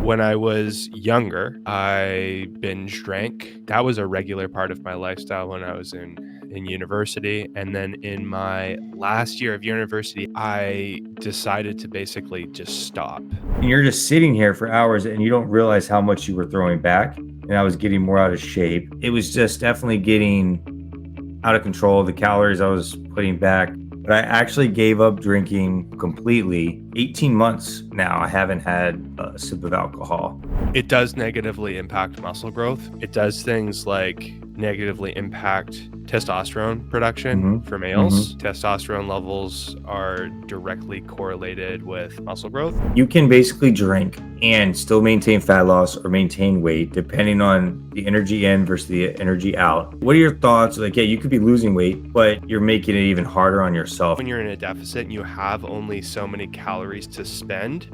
When I was younger, I binge drank. That was a regular part of my lifestyle when I was in university. And then in my last year of university, I decided to basically just stop. And you're just sitting here for hours and you don't realize how much you were throwing back. And I was getting more out of shape. It was just definitely getting out of control. The calories I was putting back. But I actually gave up drinking completely. 18 months now, I haven't had a sip of alcohol. It does negatively impact muscle growth. It does things like negatively impact testosterone production for males. Testosterone levels are directly correlated with muscle growth. You can basically drink and still maintain fat loss or maintain weight depending on the energy in versus the energy out. What are your thoughts? Like, yeah, you could be losing weight, but you're making it even harder on yourself. When you're in a deficit and you have only so many calories to spend,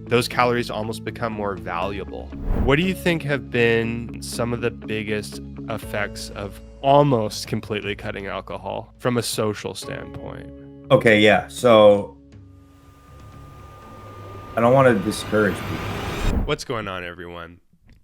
those calories almost become more valuable. What do you think have been some of the biggest effects of almost completely cutting alcohol from a social standpoint? Okay, yeah. So I don't want to discourage people. What's going on, everyone?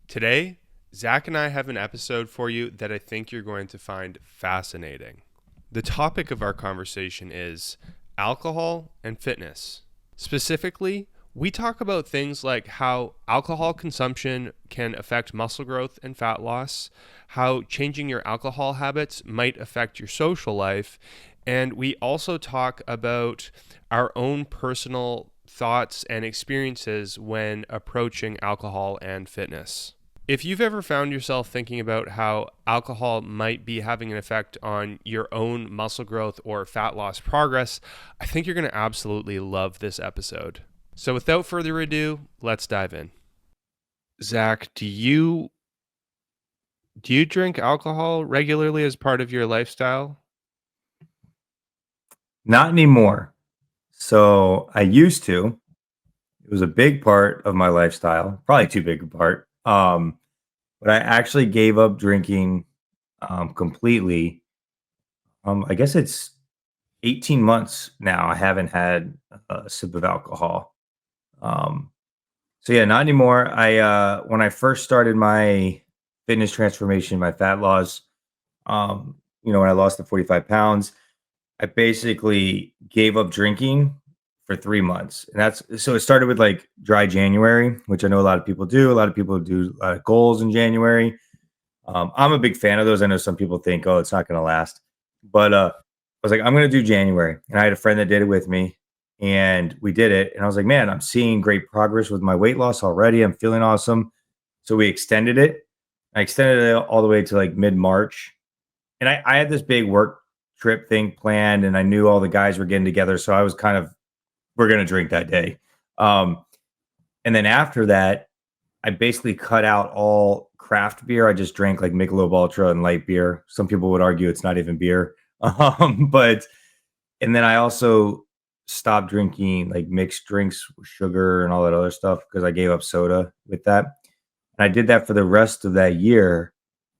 Today, Zach and I have an episode for you that I think you're going to find fascinating. The topic of our conversation is alcohol and fitness. Specifically, we talk about things like how alcohol consumption can affect muscle growth and fat loss, how changing your alcohol habits might affect your social life, and we also talk about our own personal thoughts and experiences when approaching alcohol and fitness. If you've ever found yourself thinking about how alcohol might be having an effect on your own muscle growth or fat loss progress, I think you're going to absolutely love this episode. So without further ado, let's dive in. Zach, do you drink alcohol regularly as part of your lifestyle? Not anymore. So I used to. It was a big part of my lifestyle, probably too big a part. But I actually gave up drinking completely. I guess it's 18 months now. I haven't had a sip of alcohol. Um, so yeah, not anymore. I when I first started my fitness transformation, my fat loss, when I lost the 45 pounds, I basically gave up drinking for 3 months. And that's so it started with like dry January, which I know a lot of people do. A lot of people do a lot of goals in January. I'm a big fan of those. I know some people think, oh, it's not going to last. But I was like, I'm going to do January. And I had a friend that did it with me and we did it. And I was like, man, I'm seeing great progress with my weight loss already. I'm feeling awesome. So we extended it. I extended it all the way to like mid March. And I had this big work trip thing planned and I knew all the guys were getting together. So I was kind of, we're going to drink that day. Um, and then after that, I basically cut out all craft beer. I just drank like Michelob Ultra and light beer. Some people would argue it's not even beer. But and then I also stopped drinking like mixed drinks with sugar and all that other stuff because I gave up soda with that. And I did that for the rest of that year,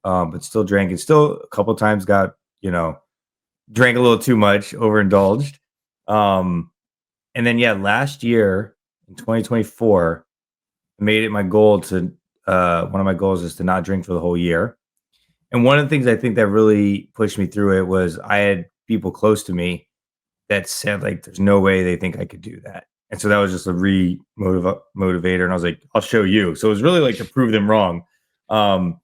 but still drank and still a couple times got, drank a little too much, overindulged. And then, yeah, last year in 2024, I made it my goal to one of my goals is to not drink for the whole year. And one of the things I think that really pushed me through it was I had people close to me that said, like, there's no way they think I could do that. And so that was just a motivator. And I was like, I'll show you. So it was really like to prove them wrong. And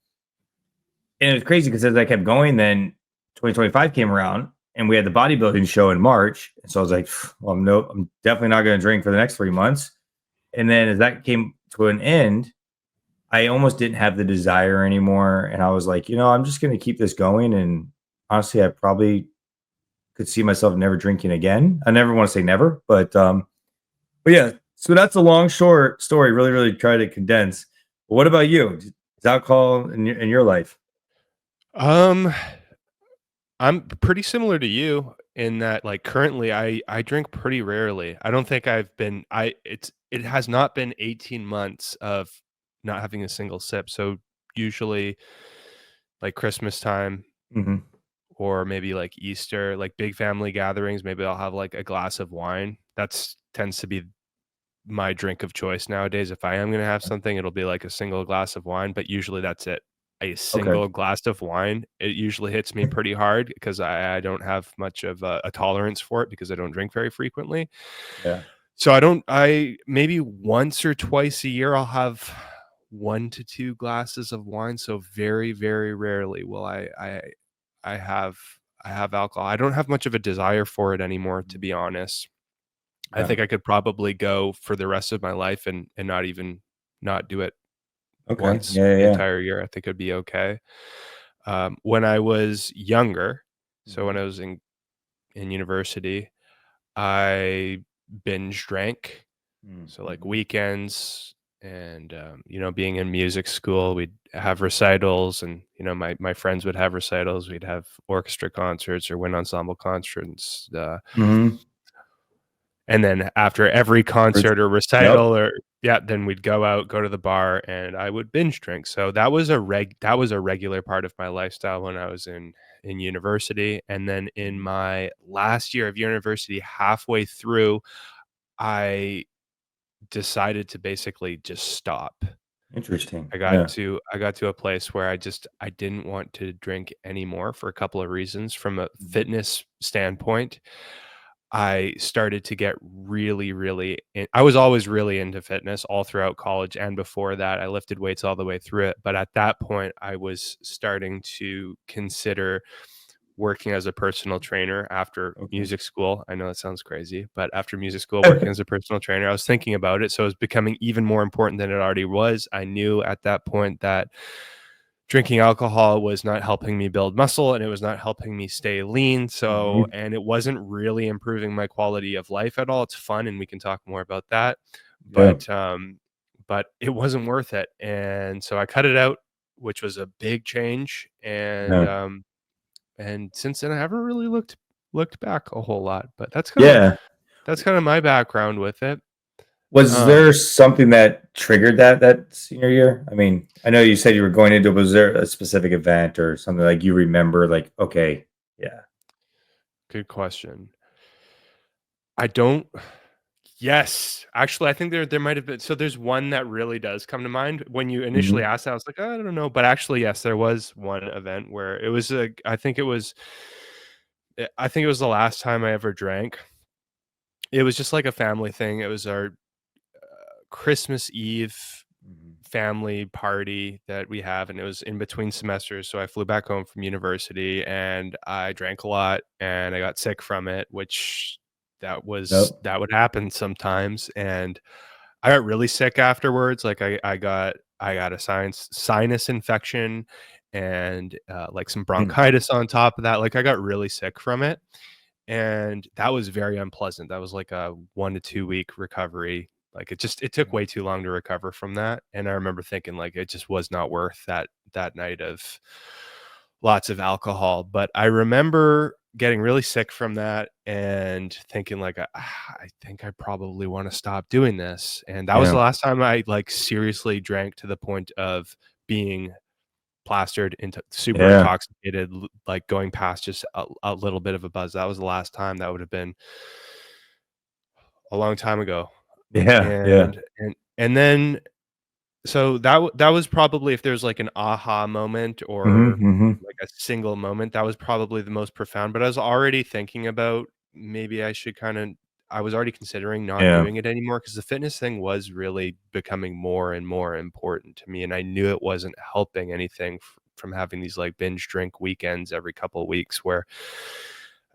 it was crazy because as I kept going, then 2025 came around and we had the bodybuilding show in March. And so I was like, well, I'm definitely not going to drink for the next 3 months. And then as that came to an end, I almost didn't have the desire anymore. And I was like, I'm just going to keep this going. And honestly, I probably could see myself never drinking again. I never want to say never, but yeah, so that's a long, short story. Really, really try to condense. But what about you? Is alcohol in your life? Um, I'm pretty similar to you in that like currently I drink pretty rarely. I don't think I've been it has not been 18 months of not having a single sip. So usually like Christmas time Hmm. or maybe like Easter, like big family gatherings, maybe I'll have like a glass of wine. That's tends to be my drink of choice nowadays. If I am gonna have something, it'll be like a single glass of wine, but usually that's it. A Okay. single glass of wine, it usually hits me pretty hard because I don't have much of a tolerance for it because I don't drink very frequently. Yeah. So I maybe once or twice a year, I'll have 1 to 2 glasses of wine, so very, very rarely will I have I have alcohol. I don't have much of a desire for it anymore, to be honest. I Yeah. think I could probably go for the rest of my life and not even not do it Okay. once Yeah. the Yeah. entire year. I think it'd be okay. When I was younger, so when Mhm. I was in university, I binge drank. So, like, Mhm. weekends and, being in music school, we'd have recitals and, my friends would have recitals. We'd have orchestra concerts or wind ensemble concerts, Mhm. and then after every Rich- concert or Yep. recital or yeah, then we'd go out, go to the bar, and I would binge drink. So that was a regular part of my lifestyle when I was in university, and then in Mhm. my last year of university, halfway through, I decided to basically just stop. Interesting. I Yeah. got to a place where I didn't want to drink anymore for a couple of reasons. From a Mhm. fitness standpoint, I started to get really, really I was always really into fitness all throughout college and before that. I lifted weights all the way through it, but at that point, I was starting to consider working as a personal trainer after Okay. music school. I know that sounds crazy, but after music school, working as a personal trainer, I was thinking about it. So it was becoming even more important than it already was. I knew at that point that drinking alcohol was not helping me build muscle and it was not helping me stay lean. So, Mhm. and it wasn't really improving my quality of life at all. It's fun and we can talk more about that. Yeah. But it wasn't worth it. And so I cut it out, which was a big change. Yeah. And since then I haven't really looked back a whole lot, but Yeah. that's kind of my background with it. Was Um there something that triggered that senior year? I mean, I know you said you were going into, was there a specific event or something like you remember, like, okay, yeah. Good question. I don't Yes. Actually, I think there might have been so there's one that really does come to mind. When you initially Mhm. asked that, I was like, "Oh, I don't know," but actually, yes, there was one event where it was a I think it was the last time I ever drank. It was just like a family thing. It was our Christmas Eve Mhm. family party that we have, and it was in between semesters, so I flew back home from university, and I drank a lot, and I got sick from it, which Yep. that would happen sometimes, and I got really sick afterwards, like, I got a sinus infection and, like, some Mm. bronchitis on top of that, like, I got really sick from it, and that was very unpleasant. That was like a 1 to 2 week recovery. Like, it took Yeah. way too long to recover from that, and I remember thinking, like, it just was not worth that night of lots of alcohol, but I remember getting really sick from that and thinking, like, I think I probably wanna stop doing this," and that was the Yeah. last time I, like, seriously drank to the point of being plastered, into super Yeah. intoxicated, like, going past just a little bit of a buzz. That was the last time. That would have been a long time ago, Yeah. Yeah. and then so that was probably if there's, like, an aha moment Mhm. or, Mhm. like, a single moment, that was probably the most profound, but I was already thinking about maybe I was already considering not Yeah. doing it anymore because the fitness thing was really becoming more and more important to me, and I knew it wasn't helping anything from having these, like, binge drink weekends every couple of weeks where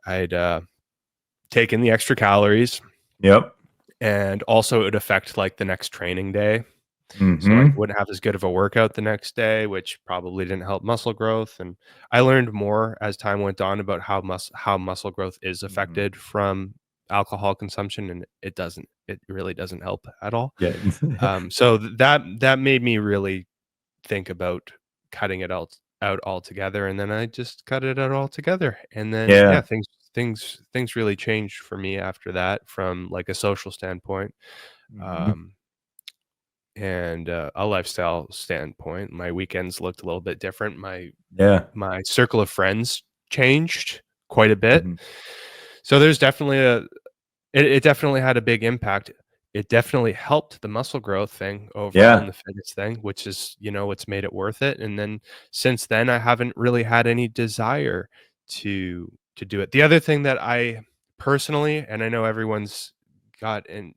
I'd, taken the extra calories, Yep. and also it would affect, like, the next training day. So, like, I Mhm. wouldn't have as good of a workout the next day, which probably didn't help muscle growth, and I learned more as time went on about how muscle growth is Mhm. affected from alcohol consumption, and it really doesn't help at all. Yeah. So that made me really think about cutting it out altogether, and then I just cut it out altogether, and then, yeah, Yeah. things really changed for me after that from, like, a social standpoint. Mhm. Um and a lifestyle standpoint, my weekends looked a little bit different. Yeah. My circle of friends changed quite a bit. Mhm. So there's definitely it definitely had a big impact. it definitely helped the muscle growth thing overall and Yeah. the fitness thing, which is, what's made it worth it. And then since then, I haven't really had any desire to do it. The other thing that I personally, and I know everyone's got an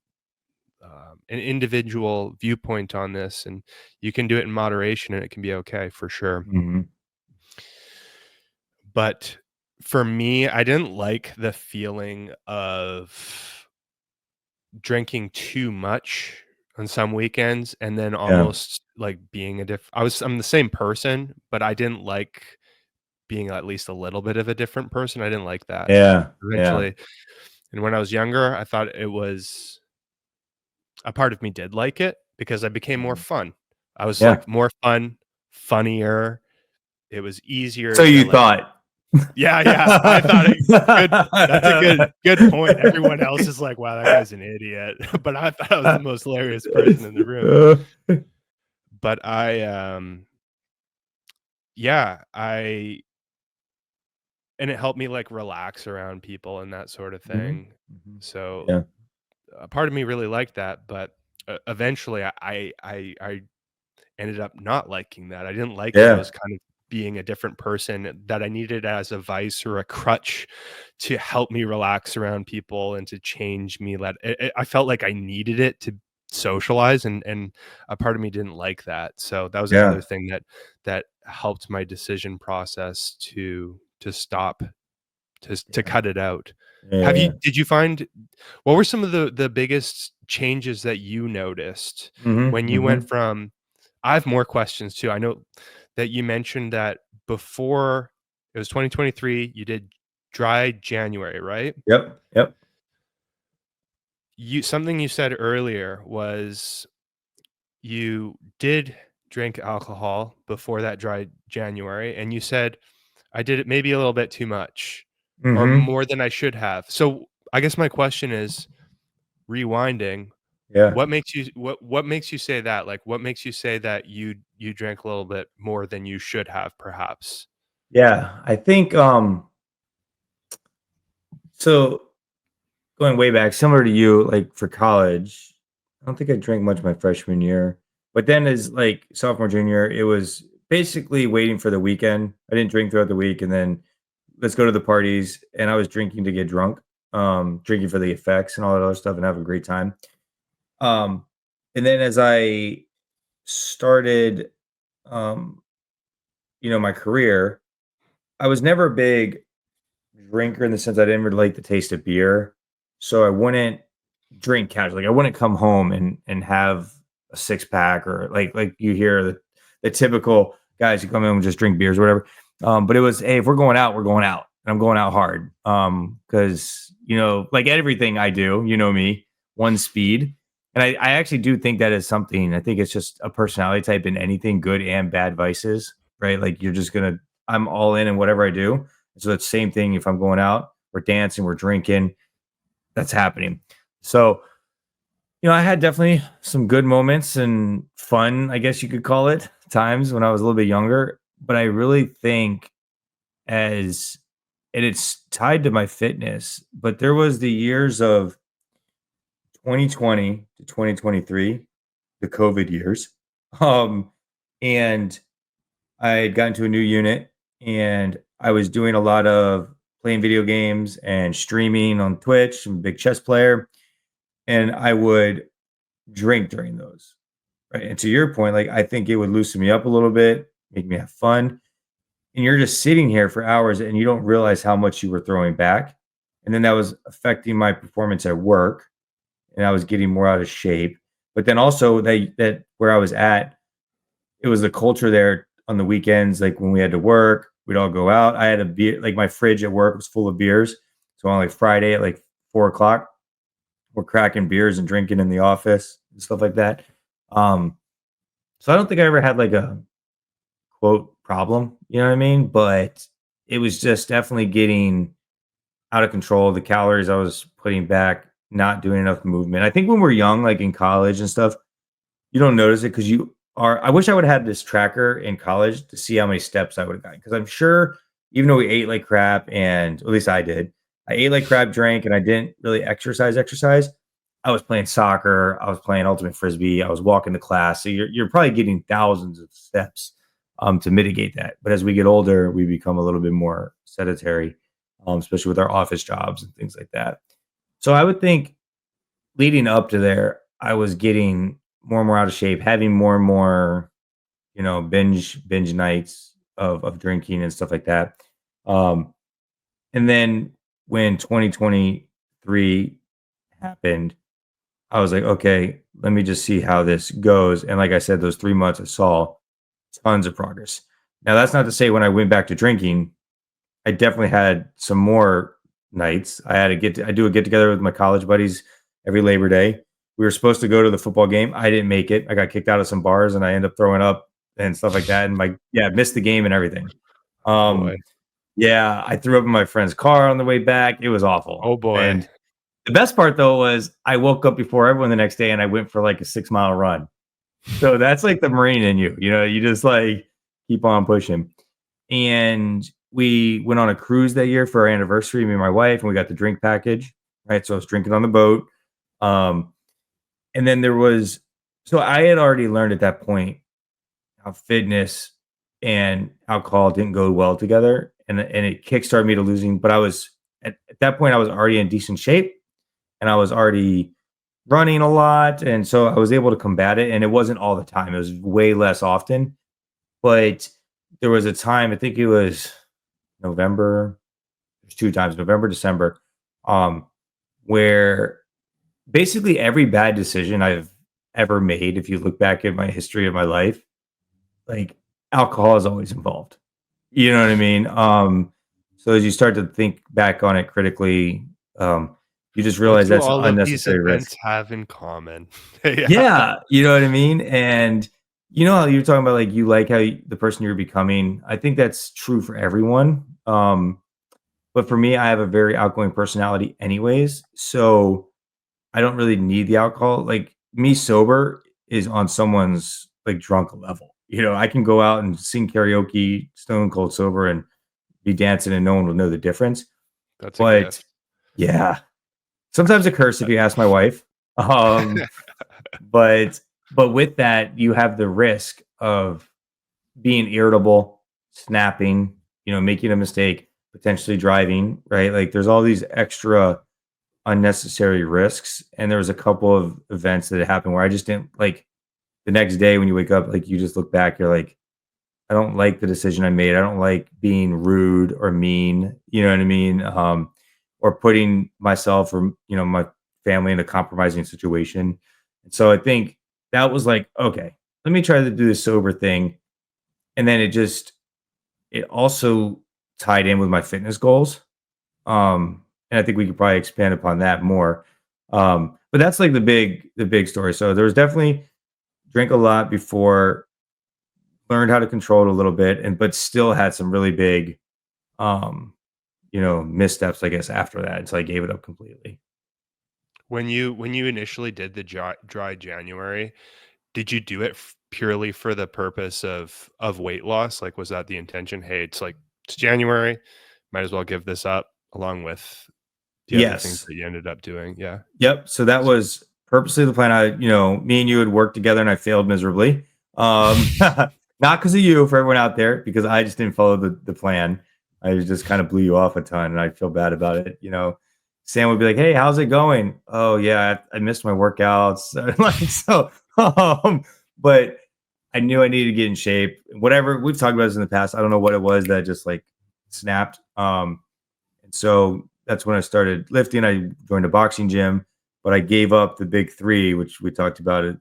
individual viewpoint on this, and you can do it in moderation, and it can be okay for sure. Mhm. But for me, I didn't like the feeling of drinking too much on some weekends and then Yeah. almost like being I'm the same person, but I didn't like being at least a little bit of a different person. I didn't like that Yeah. Yeah. eventually. And when I was younger, I thought it was a part of me did like it because I became more Mhm. fun. I was Yeah. like more fun, funnier. It was So easier to you like thought. yeah, yeah. I thought it good that's a good point. Everyone else is like, "Wow, that guy's an idiot." But I thought I was the most hilarious person in the room. But yeah, and it helped me, like, relax around people and that sort of Mhm. thing. Mhm. So, Yeah. a part of me really liked that, but, eventually, I ended up not liking that. I didn't like that I Yeah. was kind of being a different person, that I needed as a vice or a crutch to help me relax around people and to change me. I felt like I needed it to socialize, and a part of me didn't like that. So that was Yeah. another thing that helped my decision process to stop, to Yeah. cut it out. Yeah. Yeah. Did you find what were some of the biggest changes that you noticed Mhm. when you went Mhm. from I have more questions too. I know that you mentioned that before it was 2023, you did dry January, right? Yep. Yep. Something you said earlier was you did drink alcohol before that dry January, and you said, "I did it maybe a little bit too much or Mhm. more than I should have." So, I guess my question is, rewinding, Yeah. what makes you say that? Like, what makes you say that you drank a little bit more than you should have perhaps? Yeah. I think so going way back, similar to you, like for college, I don't think I drank much my freshman year. But then as like sophomore, junior, it was basically waiting for the weekend. I didn't drink throughout the week and then let's go to the parties. And I was drinking to get drunk, drinking for the effects and all that other stuff and have a great time. Um, and then as I started um, my career, I was never a big drinker in the sense I didn't really like the taste of beer. So I wouldn't drink casually. Like, I wouldn't come home and have a six pack or like you hear the typical guys who come in and just drink beers or whatever. But it was, hey, if we're going out, we're going out. And I'm going out hard. Because like everything I do, me, one speed. And I actually do think that is something. I think it's just a personality type in anything, good and bad vices, right? Like I'm all in whatever I do. So it's the same thing if I'm going out, we're dancing, we're drinking, that's happening. So, I had definitely some good moments and fun, I guess you could call it, times when I was a little bit younger. But I really think as and it's tied to my fitness, but there was the years of 2020 to 2023, the COVID years. Um, and I had gotten to a new unit and I was doing a lot of playing video games and streaming on Twitch. I'm a big chess player. And I would drink during those. Right. And to your point, like I think it would loosen me up a little bit, make me have fun. And you're just sitting here for hours and you don't realize how much you were throwing back. And then that was affecting my performance at work and I was getting more out of shape. But then also that where I was at, it was the culture there on the weekends, like when we had to work, we'd all go out. I had a beer, like my fridge at work was full of beers. So on like Friday at like 4 o'clock, we're cracking beers and drinking in the office and stuff like that. Um, so I don't think I ever had like a quote problem, you know what I mean? But it was just definitely getting out of control. The calories I was putting back, not doing enough movement. I think when we're young, like in college and stuff, you don't notice it because you are. I wish I would have had this tracker in college to see how many steps I would have gotten. Because I'm sure, even though we ate like crap, and at least I did, I ate like crap, drank, and I didn't really exercise. I was playing soccer, I was playing ultimate frisbee, I was walking to class. So you're probably getting thousands of steps to mitigate that. But as we get older, we become a little bit more sedentary, especially with our office jobs and things like that. So I would think leading up to there, I was getting more and more out of shape, having more and more, binge nights of drinking and stuff like that. Um, and then when 2023 happened, I was like, okay, let me just see how this goes. And like I said, those 3 months I saw tons of progress. Now that's not to say when I went back to drinking, I definitely had some more nights. I do a get together with my college buddies every Labor Day. We were supposed to go to the football game. I didn't make it. I got kicked out of some bars and I ended up throwing up and stuff like that. And missed the game and everything. Oh boy. Yeah, I threw up in my friend's car on the way back. It was awful. Oh boy. And the best part though was I woke up before everyone the next day and I went for like a 6 mile run. So that's like the Marine in you, you just like keep on pushing. And we went on a cruise that year for our anniversary, me and my wife, and we got the drink package. Right. So I was drinking on the boat. Um, and then so I had already learned at that point how fitness and alcohol didn't go well together. And it kickstarted me to losing. But at that point, I was already in decent shape and I was already running a lot. And so I was able to combat it. And it wasn't all the time, it was way less often. But there was a time, I think it was November, there's 2 times, November, December, where basically every bad decision I've ever made, if you look back at my history of my life, like alcohol is always involved. You know what I mean? So as you start to think back on it critically, you just What realize do that's an all of these unnecessary risk. events have in common? Yeah. Yeah, you know what I mean? And you know how you're talking about like you like the person you're becoming. I think that's true for everyone. But for me, I have a very outgoing personality anyways. So I don't really need the alcohol. Like me sober is on someone's like drunk level. I can go out and sing karaoke stone cold sober and be dancing and no one will know the difference. That's a But gift. yeah, sometimes a curse if you ask my wife. Um, but with that, you have the risk of being irritable, snapping, making a mistake, potentially driving, right? Like there's all these extra unnecessary risks. And there was a couple of events that happened where I just didn't like the next day when you wake up, like you just look back, you're like, I don't like the decision I made. I don't like being rude or mean, you know what I mean? Or putting myself or, my family in a compromising situation. And so I think that was like, okay, let me try to do this sober thing. And then it also tied in with my fitness goals. And I think we could probably expand upon that more. But that's like the big story. So there was definitely drink a lot before, learned how to control it a little bit, but still had some really big, um, missteps, I guess, after that until I gave it up completely. When you initially did the dry January, did you do it purely for the purpose of weight loss? Like, was that the intention? Hey, it's January, might as well give this up along with the other things Yes. that you ended up doing. Yeah. Yep. So that was purposely the plan. Me and you had worked together and I failed miserably. Not because of you, for everyone out there, because I just didn't follow the plan. I just kind of blew you off a ton and I feel bad about it. Sam would be like, "Hey, how's it going?" "Oh yeah, I missed my workouts." Like so, but I knew I needed to get in shape. Whatever we've talked about this in the past, I don't know what it was that just like snapped. And so that's when I started lifting. I joined a boxing gym, but I gave up the big three, which we talked about it: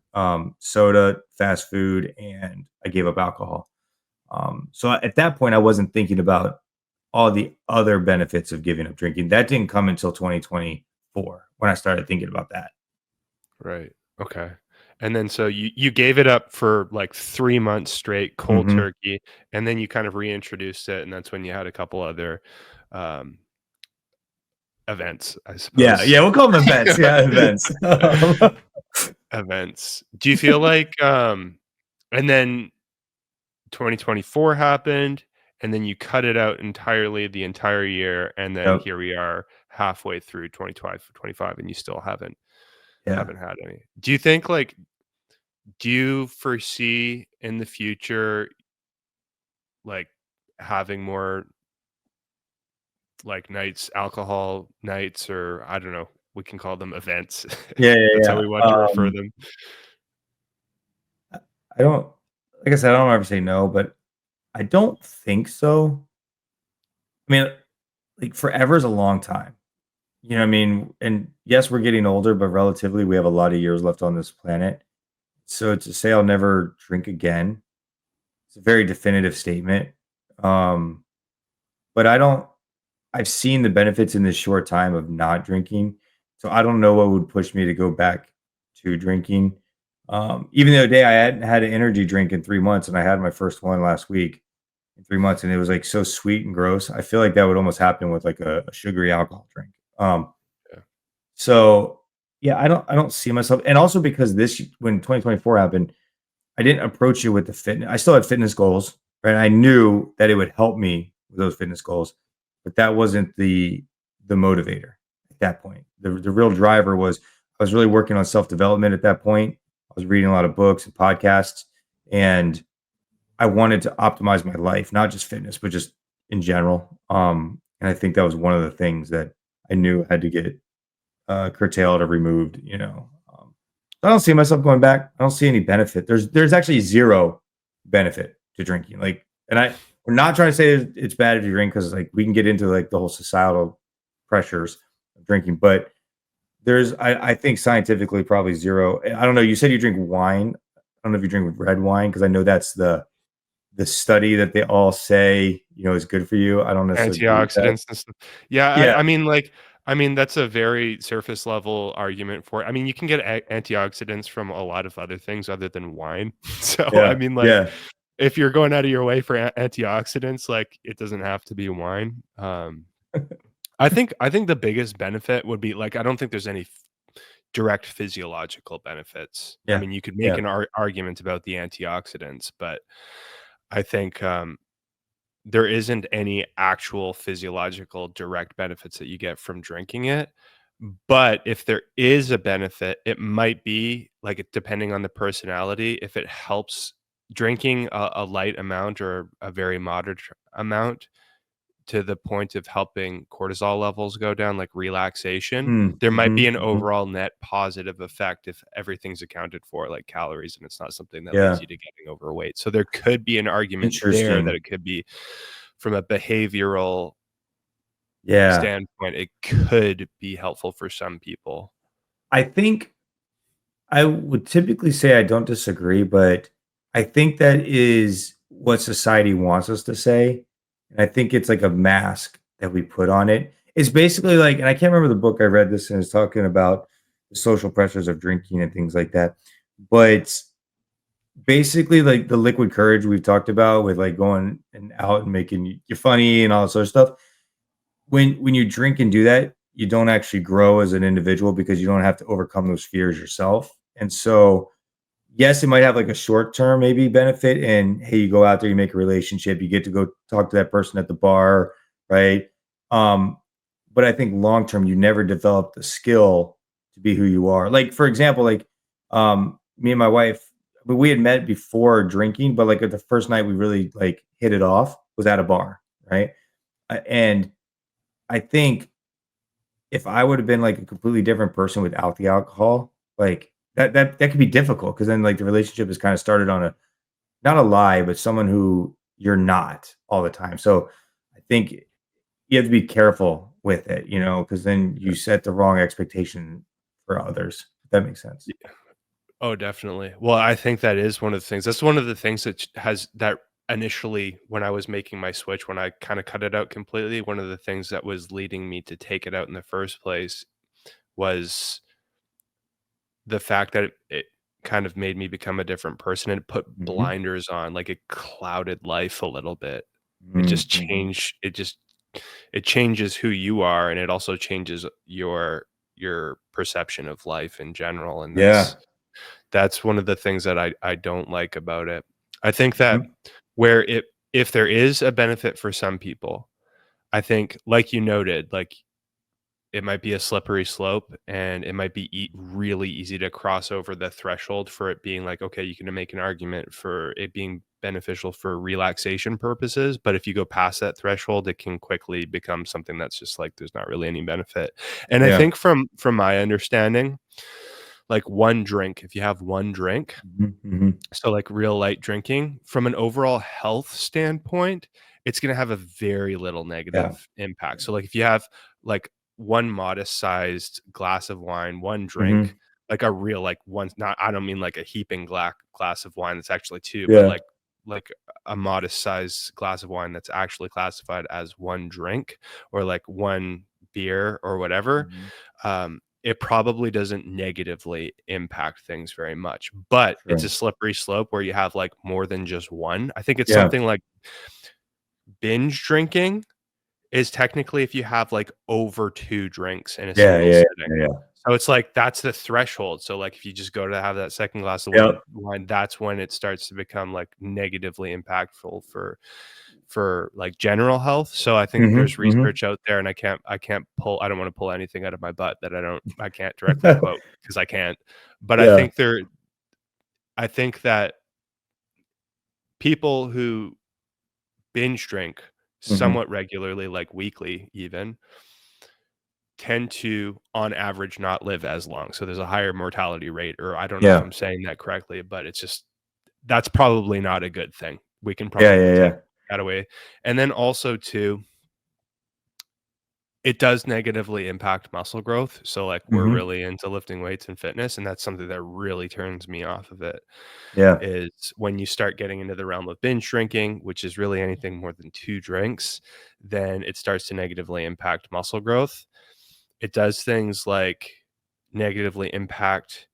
soda, fast food, and I gave up alcohol. So at that point, I wasn't thinking about all the other benefits of giving up drinking. That didn't come until 2024 when I started thinking about that. Right. Okay. And then so you gave it up for like 3 months straight, cold Hmm. turkey, and then you kind of reintroduced it, and that's when you had a couple other, um, events, I Yeah, suppose. yeah, we'll call them events. Yeah, events. Events. Do you feel like, and then 2024 happened, and then you cut it out entirely the entire year, and then Yep. here we are halfway through 2025, and you still haven't. Yeah. haven't had any. Do you think, like do you foresee in the future, like, having more, like, nights alcohol nights, or I don't know, we can call them events. Yeah, That's how yeah, we want to yeah. refer them. I don't like I said, I don't ever say no, but I don't think so. I mean, like, forever is a long time. You know what I mean? And yes, we're getting older, but relatively, we have a lot of years left on this planet. So to say I'll never drink again, it's a very definitive statement. Um, but I've seen the benefits in this short time of not drinking. So I don't know what would push me to go back to drinking. Even the other day I hadn't had an energy drink in 3 months and I had my first one last week in 3 months and it was like so sweet and gross. I feel like that would almost happen with like a sugary alcohol drink. Yeah. So yeah, I don't see myself, and also because this when 2024 happened, I didn't approach it with the fitness. I still had fitness goals, right? I knew that it would help me with those fitness goals, but that wasn't the motivator at that point. The real driver was I was really working on self-development at that point. I was reading a lot of books and podcasts, and I wanted to optimize my life, not just fitness, but just in general. And I think that was one of the things that I knew had to get curtailed or removed, you know. I don't see myself going back. I don't see any benefit. There's actually zero benefit to drinking. Like, and we're not trying to say it's bad if you drink because like we can get into like the whole societal pressures of drinking, but I think scientifically probably zero. I don't know. You said you drink wine. I don't know if you drink red wine because I know that's the study that they all say is good for you. I don't necessarily agree with that. Antioxidants and stuff. Yeah, Yeah, I mean, that's a very surface level argument for it. I mean, you can get antioxidants from a lot of other things other than wine. So, I yeah, mean, like, yeah. if you're going out of your way for antioxidants, like, it doesn't have to be wine. I think the biggest benefit would be, like, I don't think there's any direct physiological benefits. I Yeah, mean, you could make yeah. an argument about the antioxidants, but I think, there isn't any actual physiological direct benefits that you get from drinking it. But if there is a benefit, it might be like depending on the personality, if it helps drinking a light amount or a very moderate amount to the point of helping cortisol levels go down, like relaxation, Mm, there might be mhm, an mhm. overall net positive effect if everything's accounted for, like calories, and it's not something that leads Yeah, you to getting overweight. So there could be an argument there that interesting. it could be from a behavioral Yeah. standpoint, it could be helpful for some people. I think I would typically say I don't disagree, but I think that is what society wants us to say. And I think it's like a mask that we put on it. It's basically like, and I can't remember the book I read this and it's talking about the social pressures of drinking and things like that. But basically, like the liquid courage we've talked about with like going and out and making you funny and all this other stuff. When you drink and do that, you don't actually grow as an individual because you don't have to overcome those fears yourself. And so, yes, it might have like a short term maybe benefit. And hey, you go out there, you make a relationship, you get to go talk to that person at the bar, right? Um, but I think long term, you never develop the skill to be who you are. Like for example, like me and my wife, we had met before drinking, but like at the first night we really like hit it off was at a bar, right? And I think if I would have been like a completely different person without the alcohol, like that could be difficult because then like the relationship is kind of started on a not a lie, but someone who you're not all the time. So I think you have to be careful with it, because then you set the wrong expectation for others. If that makes sense. Oh, definitely. Well, I think that is one of the things. That's one of the things that has that initially when I was making my switch, when I kind of cut it out completely, one of the things that was leading me to take it out in the first place was the fact that it kind of made me become a different person and put Mhm. blinders on, like it clouded life a little bit. It Mm, just mhm. changed it changes who you are, and it also changes your perception of life in general, and Yeah. that's one of the things that I don't like about it. I think that Mhm. where it if there is a benefit for some people, I think, like you noted, like it might be a slippery slope, and it might be really easy to cross over the threshold for it being like, okay, you can make an argument for it being beneficial for relaxation purposes. But if you go past that threshold, it can quickly become something that's just like there's not really any benefit. And I Yeah. think from my understanding, like one drink, if you have one drink, Mhm, mhm. so like real light drinking, from an overall health standpoint, it's going to have a very little Yeah. negative impact. So like if you have like one modest sized glass of wine, one drink, Mhm. like a real like one, not, I don't mean like a heaping glass of wine that's actually two, but Yeah. like a modest sized glass of wine that's actually classified as one drink, or like one beer or whatever, Mhm. it probably doesn't negatively impact things very much, but it's a True. slippery slope where you have like more than just one. I think it's Yeah. something like binge drinking is technically if you have like over two drinks in a Yeah, single yeah, sitting. yeah, yeah. So it's like that's the threshold. So like if you just go to have that second glass of Yep. wine, that's when it starts to become like negatively impactful for like general health. So I think Mhm, there's mhm. research out there, and I don't want to pull anything out of my butt that I can't directly quote because I can't. But Yeah. I think that people who binge drink Mhm. somewhat regularly, like weekly even, tend to, on average, not live as long. So there's a higher mortality rate, or I don't know if Yeah. I'm saying that correctly, but it's just that's probably not a good thing. We can Yeah, probably yeah, take yeah. that away. And then also too, it does negatively impact muscle growth. So like we're Mhm. really into lifting weights and fitness, and that's something that really turns me off of it. Yeah. Is when you start getting into the realm of binge drinking, which is really anything more than two drinks, then it starts to negatively impact muscle growth. It does things like negatively impact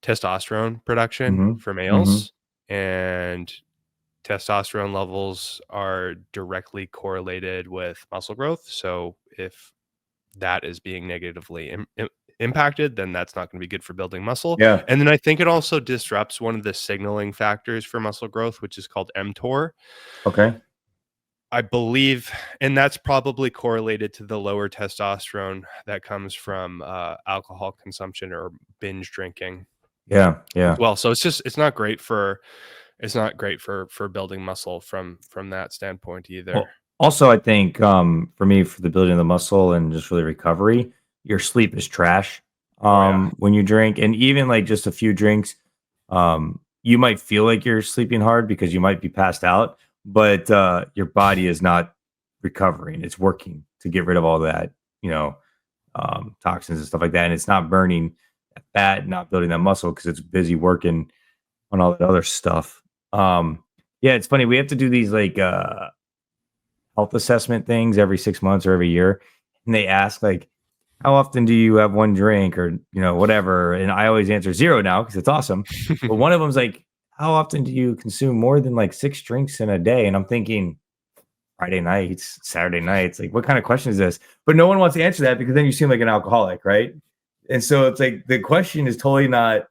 testosterone production Mhm. for Mhm. males, and testosterone levels are directly correlated with muscle growth. So if that is being negatively impacted, then that's not going to be good for building muscle. Yeah. And then I think it also disrupts one of the signaling factors for muscle growth, which is called mTOR. Okay. I believe, and that's probably correlated to the lower testosterone that comes from alcohol consumption or binge drinking Yeah, as yeah. well. So it's not great for building muscle from that standpoint either. Well, also, I think, for me, for the building of the muscle and just really recovery, your sleep is trash, Oh yeah. when you drink, and even, like, just a few drinks, you might feel like you're sleeping hard because you might be passed out, but, your body is not recovering. It's working to get rid of all that, you know, toxins and stuff like that, and it's not burning fat, not building that muscle because it's busy working on all that other stuff. Yeah, it's funny, we have to do these, like, health assessment things every 6 months or every year, and they ask, like, "How often do you have 1 drink?" or, whatever, and I always answer 0 now because it's awesome, but one of them's like, "How often do you consume more than, like, 6 drinks in a day?" And I'm thinking, Friday nights, Saturday nights, like, what kind of question is this? But no one wants to answer that because then you seem like an alcoholic, right? And so it's like the question is totally not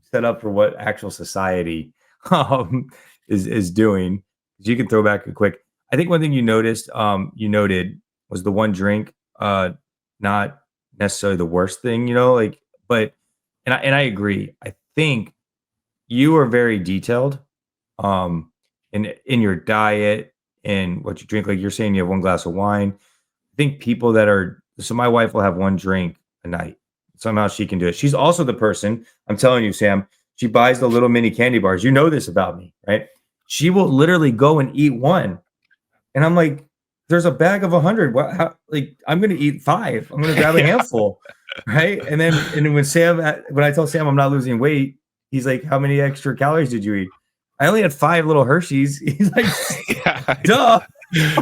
set up for what actual society, um, is doing. You can throw back a quick. I think one thing you noted was the one drink, not necessarily the worst thing, like, but and I agree. I think you are very detailed, in your diet and what you drink. Like you're saying, you have one glass of wine. I think people that are so my wife will have one drink a night. Somehow she can do it. She's also the person, I'm telling you, Sam, she buys the little mini candy bars. You know this about me, right? She will literally go and eat one. And I'm like, there's a bag of 100. What, how, like, I'm going to eat five. I'm going to grab a Yeah. handful. Right. And when I tell Sam I'm not losing weight, he's like, how many extra calories did you eat? I only had 5 little Hershey's. He's like, Yeah. duh.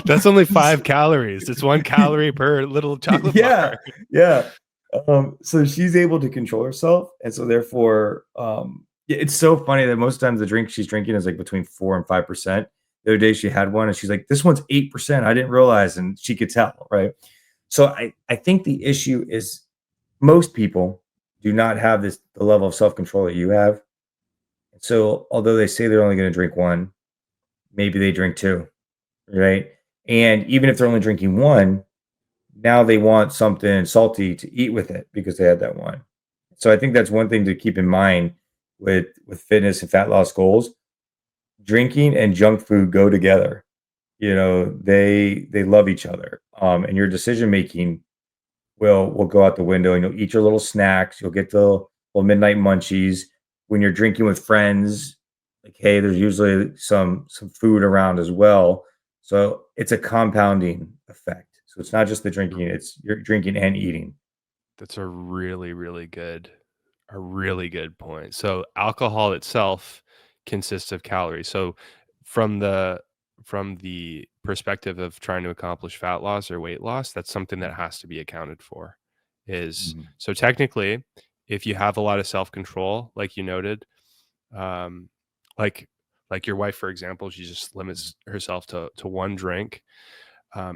That's only 5 calories. It's 1 calorie per little chocolate Yeah, bar. yeah. So she's able to control herself, and so therefore, yeah, it's so funny that most times the drink she's drinking is like between 4 and 5%. The other day she had one, and she's like, "This one's 8%. I didn't realize," and she could tell, right? So I think the issue is most people do not have the level of self control that you have. So although they say they're only going to drink one, maybe they drink two, right? And even if they're only drinking one, now they want something salty to eat with it because they had that one. So I think that's one thing to keep in mind with fitness and fat loss goals. Drinking and junk food go together. You know, they love each other. And your decision making will go out the window, and you'll eat your little snacks. You'll get the little midnight munchies when you're drinking with friends. Like, hey, there's usually some food around as well. So it's a compounding effect. So it's not just the drinking; it's you're drinking and eating. That's a really good point. So alcohol itself consists of calories. So from the from the perspective of trying to accomplish fat loss or weight loss, that's something that has to be accounted for. Is Mhm, so technically, if you have a lot of self-control, like you noted, um, like like your wife, for example, she just mhm, limits herself to one drink.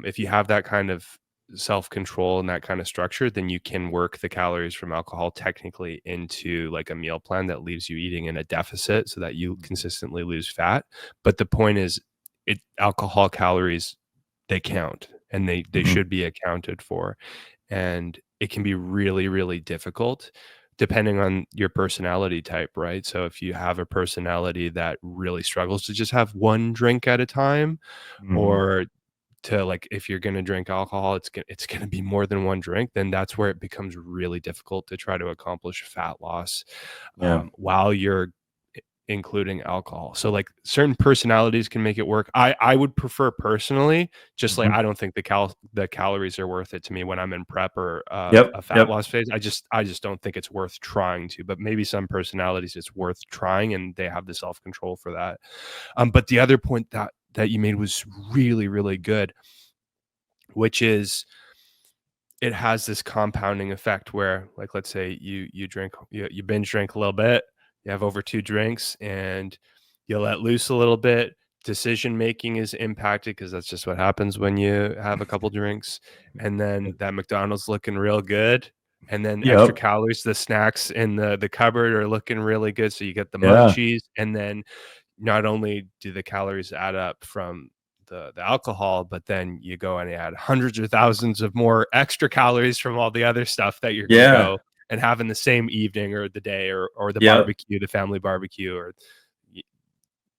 If you have that kind of self control and that kind of structure, then you can work the calories from alcohol technically into like a meal plan that leaves you eating in a deficit so that you mhm, consistently lose fat. But the point is, alcohol calories, they count, and they mhm, should be accounted for. And it can be really, really difficult depending on your personality type, right? So if you have a personality that really struggles to just have one drink at a time, mhm. or to like if you're gonna drink alcohol, it's gonna be more than one drink, then that's where it becomes really difficult to try to accomplish fat loss, Yeah. while you're including alcohol. So like certain personalities can make it work. I would prefer personally, just like Mhm. I don't think the calories are worth it to me when I'm in prep or Yep. a fat Yep. loss phase. I just don't think it's worth trying to. But maybe some personalities it's worth trying and they have the self control for that. But the other point that you made was really, really good, which is it has this compounding effect where, like, let's say you binge drink a little bit, you have over 2 drinks, and you let loose a little bit. Decision making is impacted because that's just what happens when you have a couple drinks, and then that McDonald's looking real good, and then extra Yep. calories, the snacks in the cupboard are looking really good, so you get the Yeah. munchies, and then not only do the calories add up from the alcohol, but then you go and add hundreds or thousands of more extra calories from all the other stuff that you're going to Yeah. go and have in the same evening or the day or the Yep. barbecue, the family barbecue, or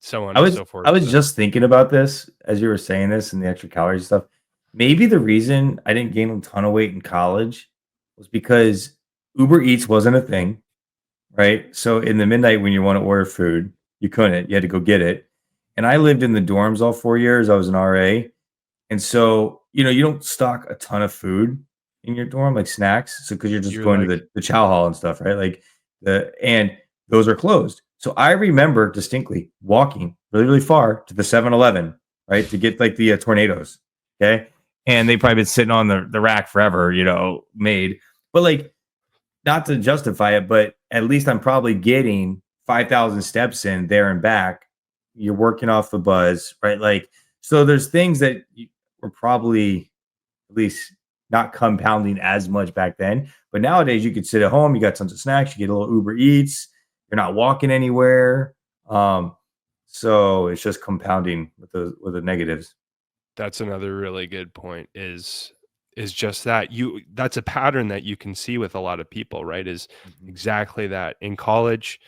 so on I and was so forth. I was So just thinking about this as you were saying this and the extra calories stuff. Maybe the reason I didn't gain a ton of weight in college was because Uber Eats wasn't a thing, right? So in the midnight when you want to order food, you couldn't. You had to go get it. And I lived in the dorms all 4 years. I was an RA. And so, you don't stock a ton of food in your dorm, like snacks. So because you're just you're going to like, the chow hall and stuff, right? Like and those are closed. So I remember distinctly walking really, really far to the 7-Eleven, right? To get like the tornadoes. Okay. And they probably been sitting on the rack forever, made. But like not to justify it, but at least I'm probably getting 5,000 steps in there and back. You're working off the buzz, right? Like, so there's things that were probably at least not compounding as much back then. But nowadays, you could sit at home, you got tons of snacks, you get a little Uber Eats, you're not walking anywhere. So it's just compounding with the negatives. that's another really good point is just that that's a pattern that you can see with a lot of people, right? Is Mhm. exactly that. In college,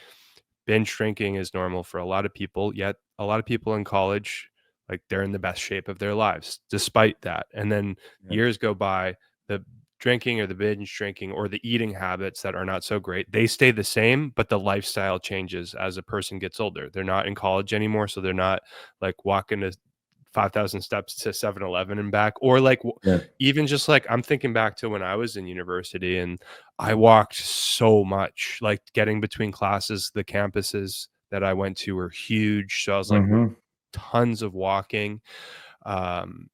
binge drinking is normal for a lot of people, yet a lot of people in college, like, they're in the best shape of their lives despite that. And then Yeah. years go by, the drinking or the binge drinking or the eating habits that are not so great, they stay the same, but the lifestyle changes as a person gets older. They're not in college anymore, so they're not like walking to 5,000 steps to 7-Eleven and back, or like Yeah. even just like I'm thinking back to when I was in university and I walked so much, like getting between classes, the campuses that I went to were huge. So I was like Hmm. tons of walking. Um,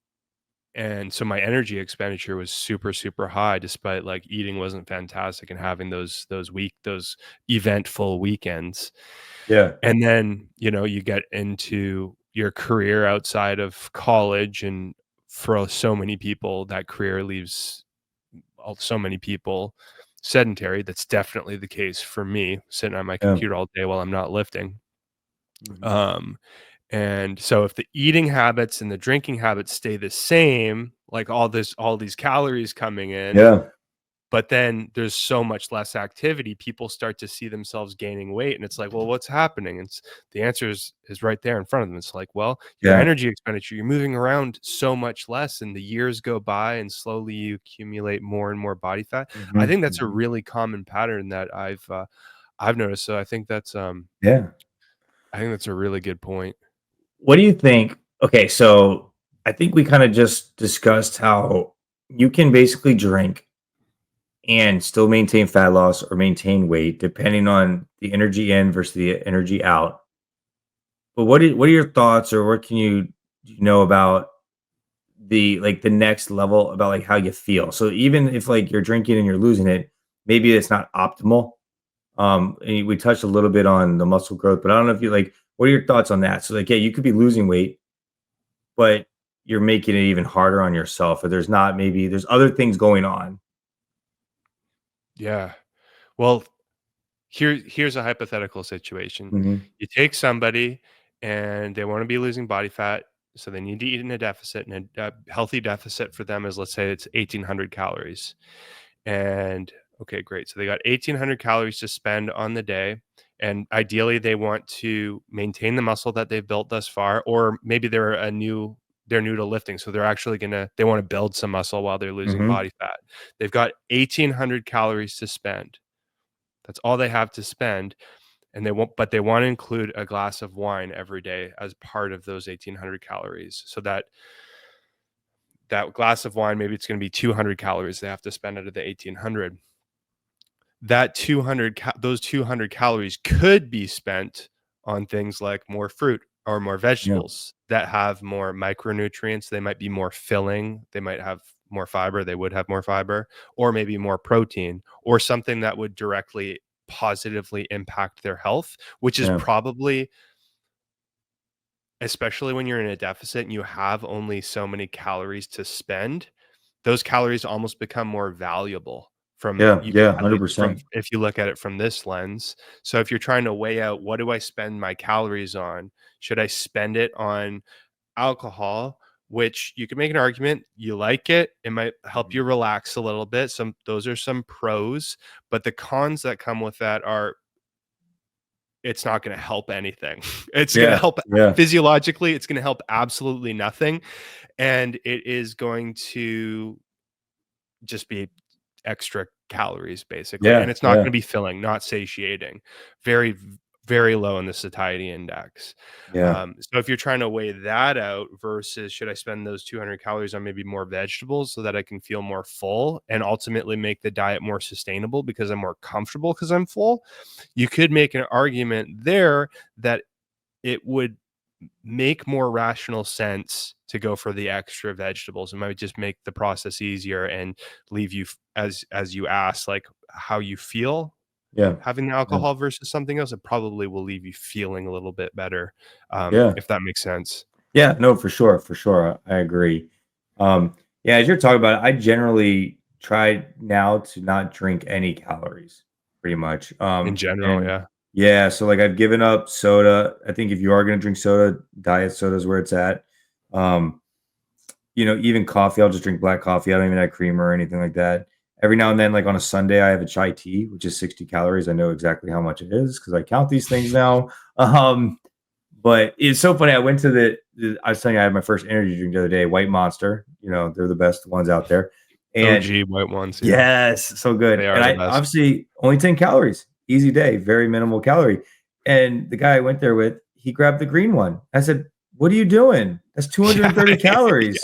and so my energy expenditure was super, super high, despite like eating wasn't fantastic and having those eventful weekends. Yeah. And then, you get into your career outside of college, and for so many people, that career leaves so many people sedentary. That's definitely the case for me, sitting on my Yeah. computer all day while I'm not lifting. Hmm. Um, and so if the eating habits and the drinking habits stay the same, like all these calories coming in, Yeah. but then there's so much less activity, people start to see themselves gaining weight, and it's like, well, what's happening? And the answer is right there in front of them. It's like, well, your Yeah. energy expenditure, you're moving around so much less, and the years go by, and slowly you accumulate more and more body fat. I Mhm. think that's a Mhm. really common pattern that I've noticed. So Yeah. I think that's a really good point. What do you think? Okay, so I think we kind of just discussed how you can basically drink and still maintain fat loss or maintain weight depending on the energy in versus the energy out. But what are your thoughts, or what can you know about the next level about like how you feel? So even if like you're drinking and you're losing it, maybe it's not optimal. And we touched a little bit on the muscle growth, but I don't know if you like, what are your thoughts on that? So like, yeah, you could be losing weight, but you're making it even harder on yourself, or there's other things going on. Yeah. Well, here's a hypothetical situation. Mhm. You take somebody and they want to be losing body fat, so they need to eat in a deficit, and a healthy deficit for them is, let's say, it's 1,800 calories. And okay, great. So they got 1,800 calories to spend on the day, and ideally they want to maintain the muscle that they've built thus far, or maybe they're new to lifting, so they want to build some muscle while they're losing Mhm. body fat. They've got 1,800 calories to spend. That's all they have to spend, and they want to include a glass of wine every day as part of those 1,800 calories. So that glass of wine, maybe it's going to be 200 calories they have to spend out of the 1,800. That those 200 calories could be spent on things like more fruit or more Yeah. vegetables that have more micronutrients. They might be more filling. They might have more fiber. They would have more fiber, or maybe more protein, or something that would directly positively impact their health, which is Yeah. probably, especially when you're in a deficit and you have only so many calories to spend, those calories almost become more valuable from Yeah. you Yeah. at least from 100%. if you look at it from this lens. So if you're trying to weigh out, what do I spend my calories on? Should I spend it on alcohol, which you can make an argument, you like it, it might help Mhm. you relax a little bit. Those are some pros, but the cons that come with that are, it's not going to help anything. It's going to Yeah. help Yeah. physiologically, it's going to help absolutely nothing, and it is going to just be extra calories basically, and Yeah. it's not Yeah. gonna be filling, not satiating. Very, very low in the satiety index. Yeah. So if you're trying to weigh that out versus, should I spend those 200 calories on maybe more vegetables so that I can feel more full and ultimately make the diet more sustainable because I'm more comfortable because I'm full, you could make an argument there that it would make more rational sense to go for the extra vegetables. It might just make the process easier and leave you as you asked, like how you feel Yeah. having the Yeah. alcohol versus something else. It probably will leave you feeling a little bit better, Yeah. if that makes sense. Yeah, no, for sure, for sure. I agree. Yeah, as you're talking about it, I generally try now to not drink any calories, pretty much. In general, And yeah. yeah, so like I've given up soda. I think if you are going to drink soda, diet soda is where it's at. Um, even coffee, I'll just drink black coffee. I don't even add creamer or anything like that. Every now and then, like on a Sunday, I have a chai tea, which is 60 calories. I know exactly how much it is because I count these things now. But it's so funny. I went to I was telling you I had my first energy drink the other day, White Monster. They're the best ones out there. And OG white ones, yeah. yes, so good. They And are the I best. obviously only 10 calories, easy day, very minimal calorie. And the guy I went there with, he grabbed the green one. I said, "What are you doing? That's Yeah. 230 Yeah. calories."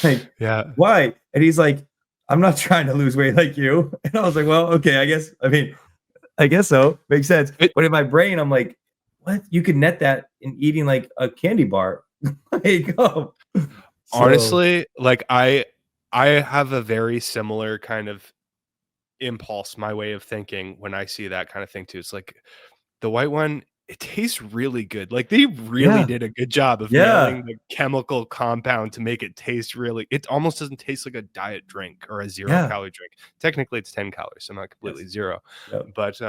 Like, Yeah. why? And he's like, "I'm not trying to lose weight like you." And I was like, "Well, okay, I guess so. Makes sense." It But in my brain, I'm like, "What? You could net that in eating like a candy bar." Like, oh. So, honestly, like I have a very similar kind of impulse, my way of thinking when I see that kind of thing too. It's like the white one, it tastes really good. Like they really yeah, did a good job of yeah, nailing the chemical compound to make it taste really, it almost doesn't taste like a diet drink or a 0 yeah. calorie drink. Technically it's 10 calories, so not completely Yes. zero. Yep. But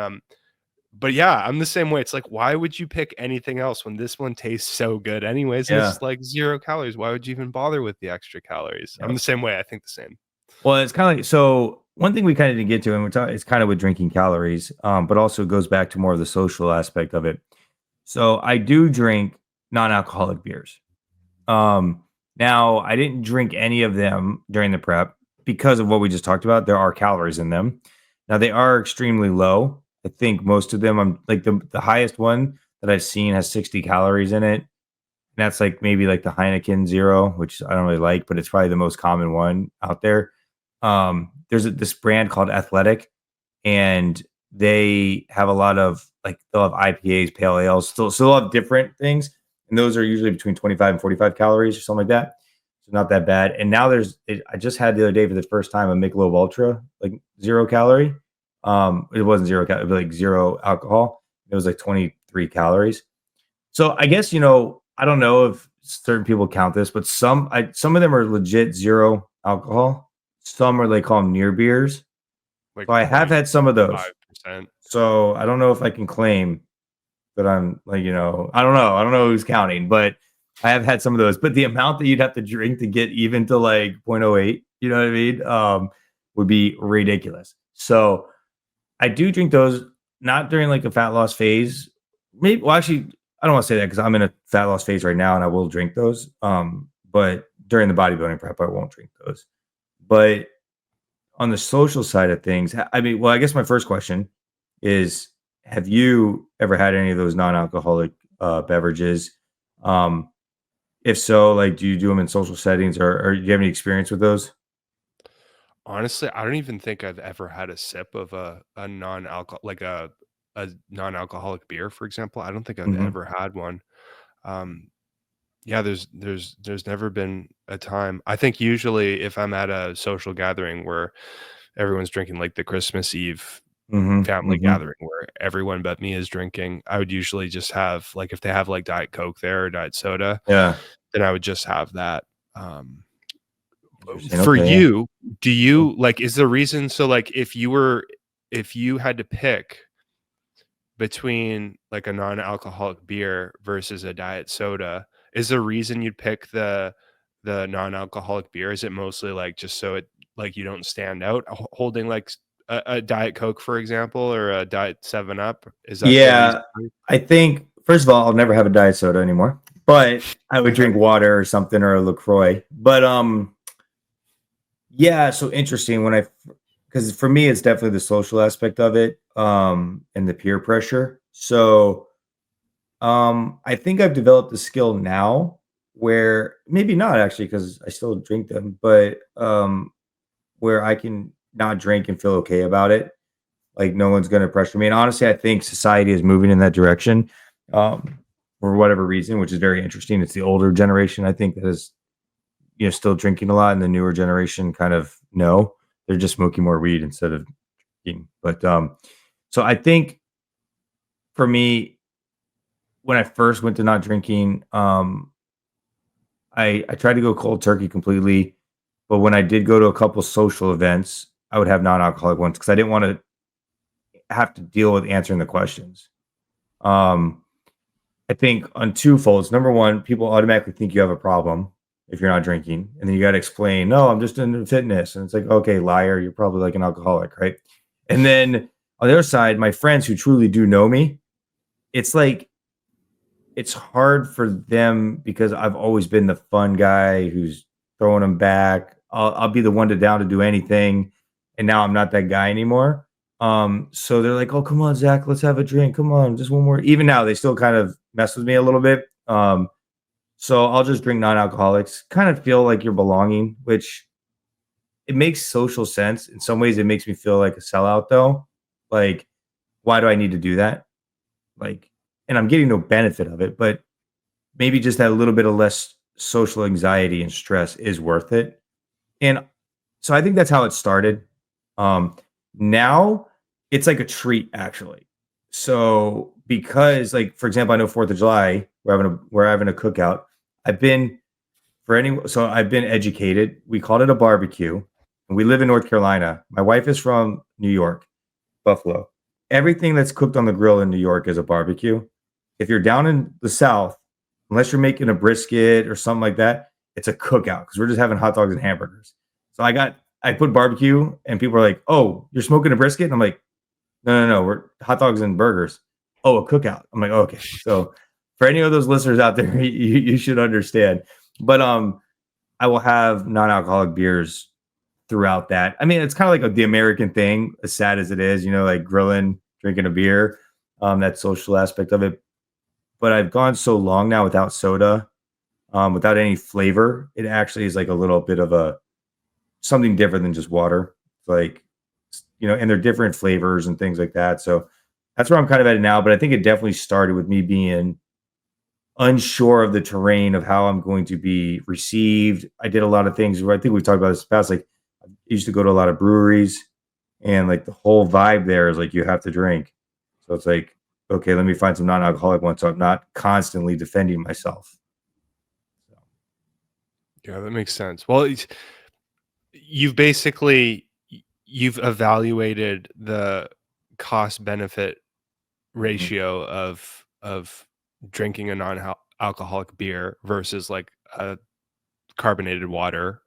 But yeah, I'm the same way. It's like, why would you pick anything else when this one tastes so good anyways, and Yeah. it's like 0 calories? Why would you even bother with the extra calories? I'm Yep. the same way, I think the same. Well, it's kind of like so. One thing we kind of didn't get to, and we're talking, it's kind of with drinking calories, but also goes back to more of the social aspect of it. So I do drink non-alcoholic beers. Um, Now I didn't drink any of them during the prep because of what we just talked about. There are calories in them. Now they are extremely low. I think most of them, I'm like the highest one that I've seen has 60 calories in it. And that's like maybe like the Heineken Zero, which I don't really like, but it's probably the most common one out there. There's this brand called Athletic, and they have a lot of like they'll have IPAs, pale ales, still have different things, and those are usually between 25 and 45 calories or something like that. So not that bad. And now I just had the other day for the first time a Michelob Ultra, like 0 calorie. It wasn't 0 calorie, it was like zero alcohol. It was like 23 calories. So I guess I don't know if certain people count this, but some of them are legit zero alcohol. Some are they call them near beers. Like So I have had some of those. 0.5%. So I don't know if I can claim that I'm like, I don't know. I don't know who's counting, but I have had some of those. But the amount that you'd have to drink to get even to like 0.08, you know what I mean? Would be ridiculous. So I do drink those not during like a fat loss phase. Maybe well actually I don't want to say that because I'm in a fat loss phase right now and I will drink those. But during the bodybuilding prep, I won't drink those. But on the social side of things, I mean, well, I guess my first question is, have you ever had any of those non-alcoholic beverages? Um, if so, like, do you do them in social settings, or do you have any experience with those? Honestly, I don't even think I've ever had a sip of a non-alcohol like a non-alcoholic beer, for example. I don't think I've Hmm. ever had one. Um, yeah, there's never been a time. I think usually if I'm at a social gathering where everyone's drinking, like the Christmas Eve Hmm. family Hmm. gathering where everyone but me is drinking, I would usually just have like if they have like Diet Coke there or Diet Soda, Yeah. then I would just have that. Um, Interesting. for Okay. Yeah. you, do Mhm. you like is the reason so like if you had to pick between like a non-alcoholic beer versus a diet soda, is the reason you'd pick the non-alcoholic beer? Is it mostly like just so it like you don't stand out holding like a Diet Coke, for example, or a Diet 7 Up? Is that the reason? Yeah, I think first of all, I'll never have a diet soda anymore, but I would drink water or something or a LaCroix. But yeah, so interesting when because for me it's definitely the social aspect of it, and the peer pressure. So I think I've developed the skill now where maybe not actually because I still drink them, but where I can not drink and feel okay about it. Like no one's gonna pressure me. And honestly, I think society is moving in that direction, for whatever reason, which is very interesting. It's the older generation, I think, that is still drinking a lot, and the newer generation kind of no, they're just smoking more weed instead of drinking. But so I think for me, when I first went to not drinking, I tried to go cold turkey completely. But when I did go to a couple social events, I would have non-alcoholic ones because I didn't want to have to deal with answering the questions. Um, I think on two folds. Number one, people automatically think you have a problem if you're not drinking. And then you got to explain, no, I'm just into fitness. And it's like, okay, liar, you're probably like an alcoholic, right? And then on the other side, my friends who truly do know me, it's like, it's hard for them because I've always been the fun guy who's throwing them back. I'll be the one to down to do anything. And now I'm not that guy anymore. So they're like, "Oh, come on, Zach, let's have a drink. Come on, just one more." Even now, they still kind of mess with me a little bit. So I'll just drink non-alcoholics. Kind of feel like you're belonging, which it makes social sense. In some ways, it makes me feel like a sellout, though. Like, why do I need to do that? Like, and I'm getting no benefit of it, but maybe just that little bit of less social anxiety and stress is worth it. And so I think that's how it started. Um, Now it's like a treat actually. So because like for example, I know 4th of July, we're having a cookout. I've been I've been educated. We called it a barbecue. And we live in North Carolina. My wife is from New York, Buffalo. everything that's cooked on the grill in New York is a barbecue. If you're down in the South, unless you're making a brisket or something like that, it's a cookout because we're just having hot dogs and hamburgers. So I put barbecue and people are like, "Oh, you're smoking a brisket?" And I'm like, "No, no, no, we're hot dogs and burgers." "Oh, a cookout." I'm like, "Okay." So for any of those listeners out there, you should understand. But I will have non-alcoholic beers throughout that. I mean, it's kind of like the American thing, as sad as it is, like grilling, drinking a beer, that social aspect of it. But I've gone so long now without soda, without any flavor. It actually is like a little bit of a something different than just water. Like, and they're different flavors and things like that. So that's where I'm kind of at now. But I think it definitely started with me being unsure of the terrain of how I'm going to be received. I did a lot of things where I think we've talked about this in the past. Like I used to go to a lot of breweries and like the whole vibe there is like you have to drink. So it's like, okay, let me find some non-alcoholic ones so I'm not constantly defending myself. Yeah, that makes sense. Well, you've basically you've evaluated the cost benefit Mhm. ratio of drinking a non-alcoholic beer versus like a carbonated water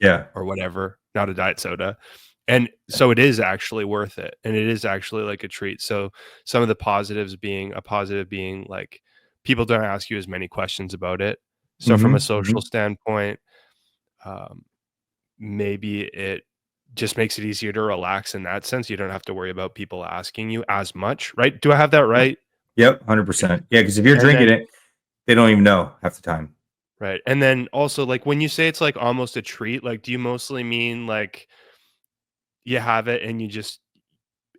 Yeah. or whatever, not a diet soda. And so it is actually worth it. And it is actually like a treat. So some of the positives being a positive being like people don't ask you as many questions about it. So from a Hmm. social Hmm. standpoint, um, maybe it just makes it easier to relax in that sense. You don't have to worry about people asking you as much, right? Do I have that right? Yep, 100%. Yeah, because if you're And drinking then it, they don't even know half the time. right. And then also like when you say it's like almost a treat, like do you mostly mean like you have it and you just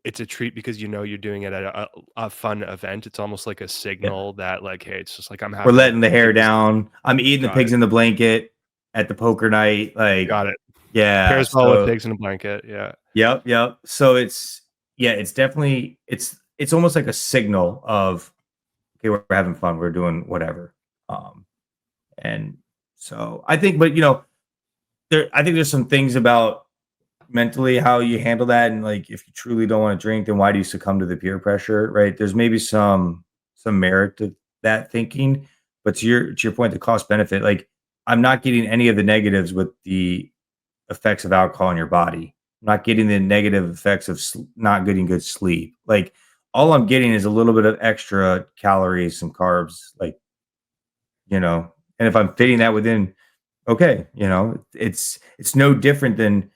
it's a treat because you know you're doing it at a fun event. It's almost like a Yeah. signal that like, hey, it's just like I'm We're having letting the hair like this. down. I'm eating the Got pigs it. in the blanket at the poker night. Like, Got it. yeah. Pairs well with So pigs in a blanket. Yeah. yep, yep. So it's definitely it's almost like a signal of okay, we're having fun, we're doing whatever. Um, and so I think, but I think there's some things about mentally how you handle that, and like if you truly don't want to drink, then why do you succumb to the peer pressure, right? There's maybe some merit to that thinking, but to your point, the cost benefit, like I'm not getting any of the negatives with the effects of alcohol in your body. I'm not getting the negative effects of not getting good sleep. Like all I'm getting is a little bit of extra calories, some carbs, like and if I'm fitting that within, okay, it's no different than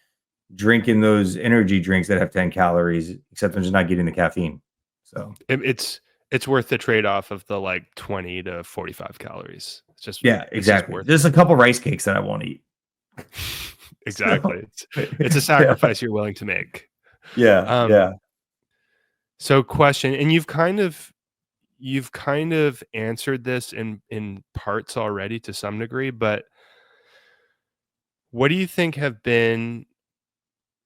drinking those energy drinks that have 10 calories, except I'm just not getting the caffeine. So It's worth the trade off of the like 20 to 45 calories. yeah, It's just exactly. worth Just it. a couple rice cakes that I won't eat. Exactly. So It's a yeah, sacrifice you're willing to make. yeah, Um, yeah. so question, and you've kind of answered this in parts already to some degree, but what do you think have been,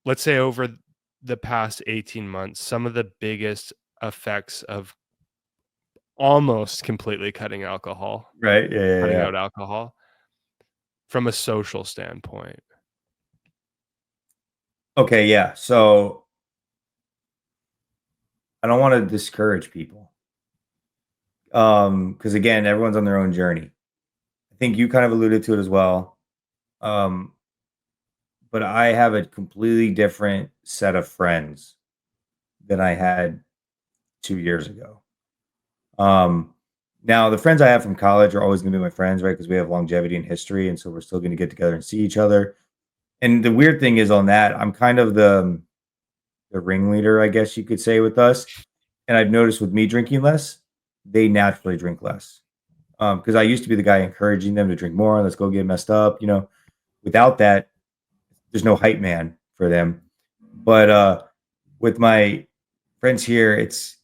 let's say over the past 18 months, some of the biggest effects of almost completely Right. Yeah, yeah, cutting yeah. out alcohol from a social standpoint? Okay, yeah. So I don't want to discourage people. Because again, everyone's on their own journey. I think you kind of alluded to it as well. Um, but I have a completely different set of friends than I had 2 years ago. Um, Now the friends I have from college are always going to be my friends, right? Because we have longevity and history, and so we're still going to get together and see each other. And the weird thing is on that, I'm kind of the ringleader, I guess you could say, with us. And I've noticed with me drinking less, they naturally drink less. Because I used to be the guy encouraging them to drink more. Let's go get messed up. Without that, there's no hype man for them. But with my friends here, it's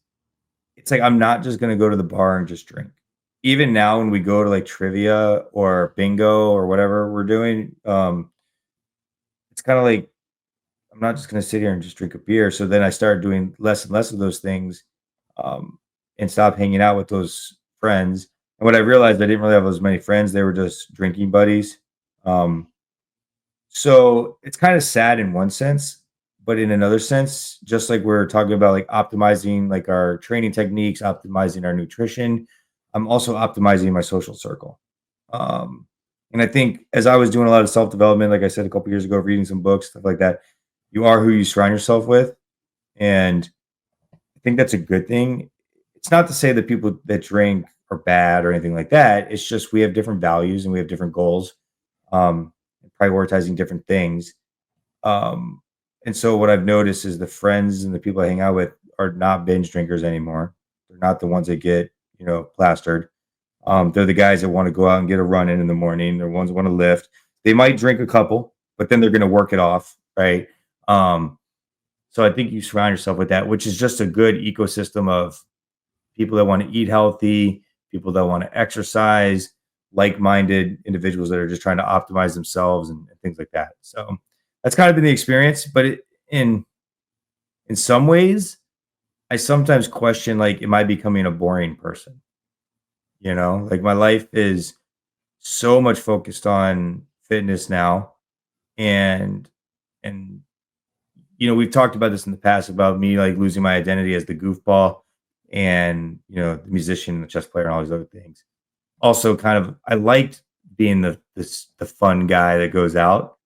like I'm not just gonna go to the bar and just drink. Even now, when we go to like trivia or bingo or whatever we're doing, it's kind of like I'm not just gonna sit here and just drink a beer. So then I started doing less and less of those things, um, and stop hanging out with those friends. And what I realized, I didn't really have as many friends. They were just drinking buddies. Um, so it's kind of sad in one sense, but in another sense, just like we're talking about like optimizing like our training techniques, optimizing our nutrition, I'm also optimizing my social circle. Um, and I think as I was doing a lot of self-development, like I said a couple years ago, reading some books, stuff like that, you are who you surround yourself with. And I think that's a good thing. It's not to say that people that drink are bad or anything like that. It's just we have different values and we have different goals, um, prioritizing different things. Um, and so what I've noticed is the friends and the people I hang out with are not binge drinkers anymore. They're not the ones that get, plastered. They're the guys that want to go out and get a run in the morning. They're ones that want to lift. They might drink a couple, but then they're going to work it off, right? Um, so I think you surround yourself with that, which is just a good ecosystem of people that want to eat healthy, people that want to exercise, like-minded individuals that are just trying to optimize themselves and things like that. So that's kind of been the experience. But in some ways, I sometimes question like, am I becoming a boring person? Like my life is so much focused on fitness now, and and we've talked about this in the past about me like losing my identity as the goofball and the musician, the chess player, and all these other things. Also, kind of, I liked being the fun guy that goes out,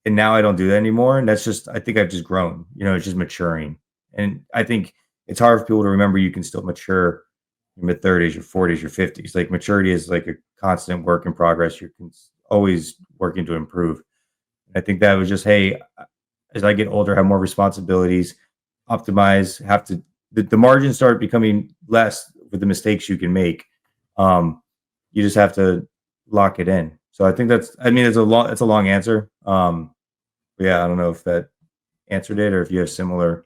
and now I don't do that anymore. And that's just, I think I've just grown. It's just maturing, and I think it's hard for people to remember you can still mature your mid 30s, your 40s, your 50s. Like maturity is like a constant work in progress. You're always working to improve. I think that was just, hey, as I get older, have more responsibilities, optimize, have to the margins start becoming less with the mistakes you can make. Um, you just have to lock it in. So I think it's a long answer. But yeah, I don't know if that answered it or if you have similar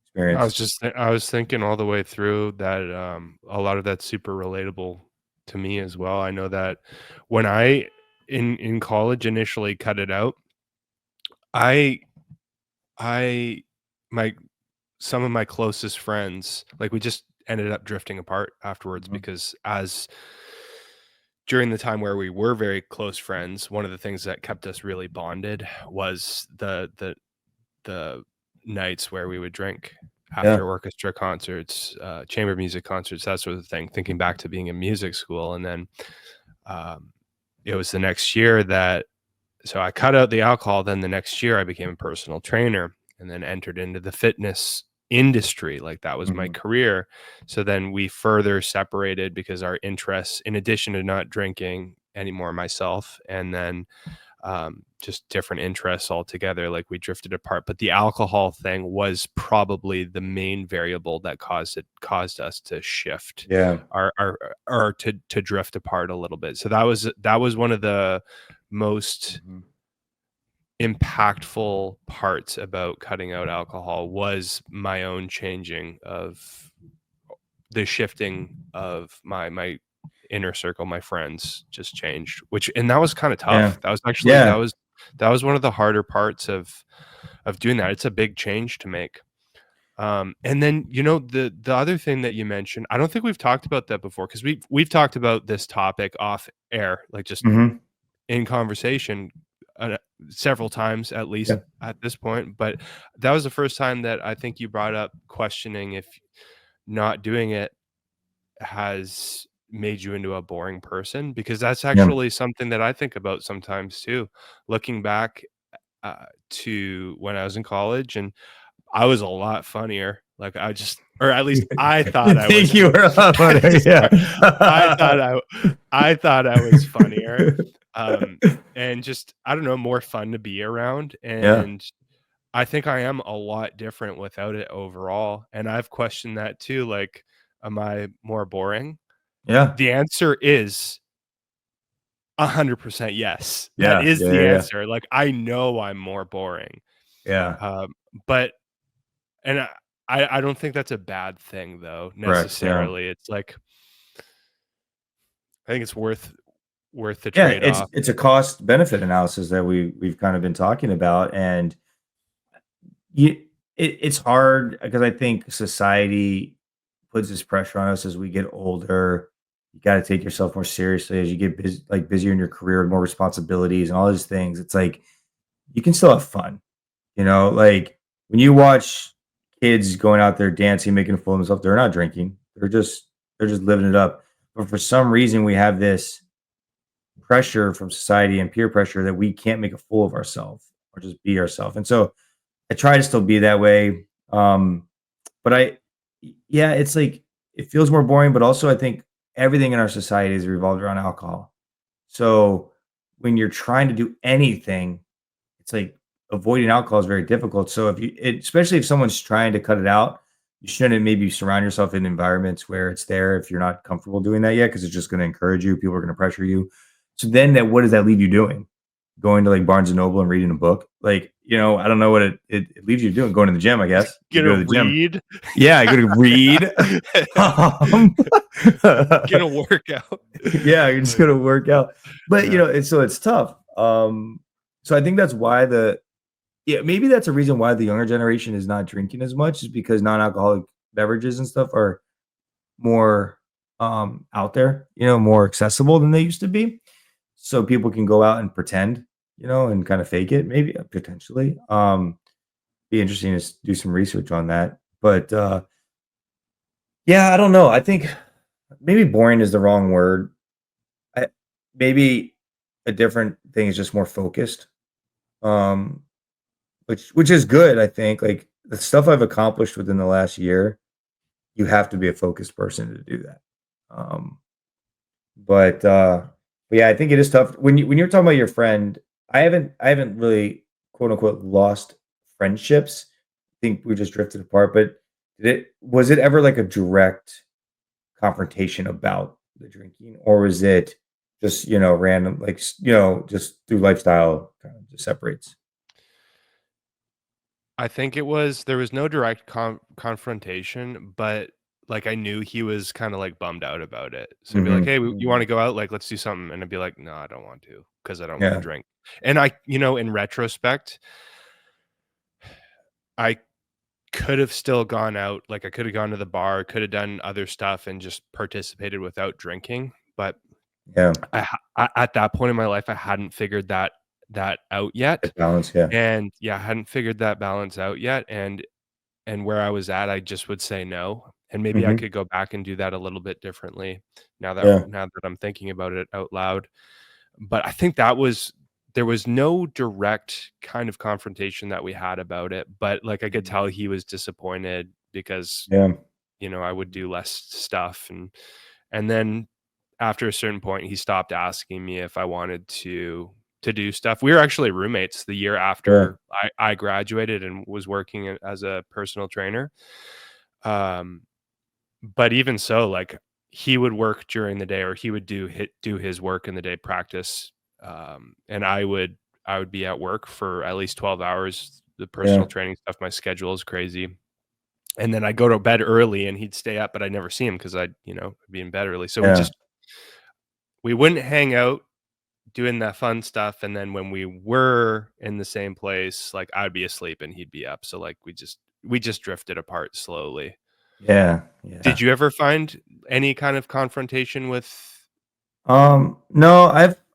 experience. I was thinking all the way through that, a lot of that's super relatable to me as well. I know that when I in college initially cut it out, I I my some of my closest friends, like, we just ended up drifting apart afterwards Mhm. because as during the time where we were very close friends, one of the things that kept us really bonded was the nights where we would drink Yeah. after orchestra concerts, chamber music concerts, that sort of thing, thinking back to being in music school, and then, um, it was the next year that so I cut out the alcohol, then the next year I became a personal trainer and then entered into the fitness industry, like, that was my Mhm. career. So then we further separated because our interests, in addition to not drinking anymore myself, and then just different interests altogether. Like we drifted apart, but the alcohol thing was probably the main variable that caused us to shift Yeah. our or to drift apart a little bit. So that was one of the most Mhm. impactful parts about cutting out alcohol was my own changing of the shifting of my inner circle, my friends just changed, which and that was kinda Yeah. tough. That was actually Yeah. that was one of the harder parts of doing that. It's a big change to make. And then, the other thing that you mentioned, I don't think we've talked about that before because we've talked about this topic off air, like, just Mhm. in conversation, uh, several times at least Yeah. at this point, but that was the first time that I think you brought up questioning if not doing it has made you into a boring person, because that's Yeah. actually something that I think about sometimes too. Looking back, to when I was in college, and I was a lot funnier. Like, I just or at least I thought You I think was you were a lot funnier, sorry. I yeah. thought I thought I was funnier, and just, I don't know, more fun to be around, Yeah. and I think I am a lot different without it overall, and I've questioned that too, like, am I more boring? Yeah. The answer is 100% yes. That Yeah. is Yeah. the Yeah. Yeah. answer. Like, I know I'm more boring. Yeah. Um, but and I don't think that's a bad thing though, Correct. Yeah. necessarily. It's like I think it's worth the Yeah, it's trade-off. it's a cost benefit analysis that we've kind of been talking about, and you it's hard because I think society puts this pressure on us as we get older. You got to take yourself more seriously as you get busier in your career, more responsibilities, and all these things. It's like you can still have fun, like. when you watch kids going out there dancing, making a fool of themselves, they're not drinking. They're just living it up. But for some reason, we have this pressure from society and peer pressure that we can't make a fool of ourselves or just be ourselves. And so I try to still be that way. But yeah, it's like it feels more boring, but also I think everything in our society is revolved around alcohol. So when you're trying to do anything, it's like avoiding alcohol is very difficult. So especially if someone's trying to cut it out, you shouldn't maybe surround yourself in environments where it's there if you're not comfortable doing that yet, because it's just going to encourage you. People are going to pressure you. So then what does that leave you doing? Going to like Barnes and Noble and reading a book? Like, I don't know what it leaves you doing. Going to the gym, I guess. You go Gonna to the gym. read. Yeah, I go to read. Um, Gonna work out. yeah, you're just gonna work out. But Yeah. it's tough. So I think that's why maybe that's a reason why the younger generation is not drinking as much, is because non-alcoholic beverages and stuff are more out there, more accessible than they used to be. So people can go out and pretend, and kind of fake it, maybe potentially. Be interesting to do some research on that. But yeah, I don't know. I think maybe boring is the wrong word. I, maybe a different thing is just more focused. Um, which is good, I think. Like the stuff I've accomplished within the last year, you have to be a focused person to do that. Um, but yeah, I think it is tough when you're talking about your friend. I haven't really quote unquote lost friendships. I think we just drifted apart. But was it ever like a direct confrontation about the drinking, or was it just random, like just through lifestyle kind of just separates? I think there was no direct confrontation, but, like, I knew he was kinda, like, bummed out about it. So I'd be like, Hmm. "Hey, you wanna go out? Like, let's do something." And I'd be like, "No, I don't want to, because I don't wanna Yeah. drink." And in retrospect, I could have still gone out, like, I could have gone to the bar, could have done other stuff and just participated without drinking, but Yeah. at that point in my life, I hadn't figured that out yet, Good balance. Yeah. and yeah, I hadn't figured that balance out yet, and where I was at, I just would say no, and maybe I Hmm. could go back and do that a little bit differently Yeah. now that I'm thinking about it out loud. But I think there was no direct kind of confrontation that we had about it, but, like, I could Mhm. tell he was disappointed because, Yeah. I would do less stuff, and then after a certain point, he stopped asking me if I wanted to do stuff. We were actually roommates the year Yeah. after I graduated and was working as a personal trainer. Um, but even so, like, he would work during the day or he would do his work in the day, practice, and I would be at work for at least 12 hours. The Yeah. personal training stuff, my schedule is crazy. And then I go to bed early and he'd stay up, but I'd never see him because I'd, be in bed early. So Yeah. we wouldn't hang out doing that fun stuff, and then when we were in the same place, like, I'd be asleep and he'd be up, so, like, we just drifted apart slowly. Yeah. Did Yeah. you ever find any kind of confrontation with No,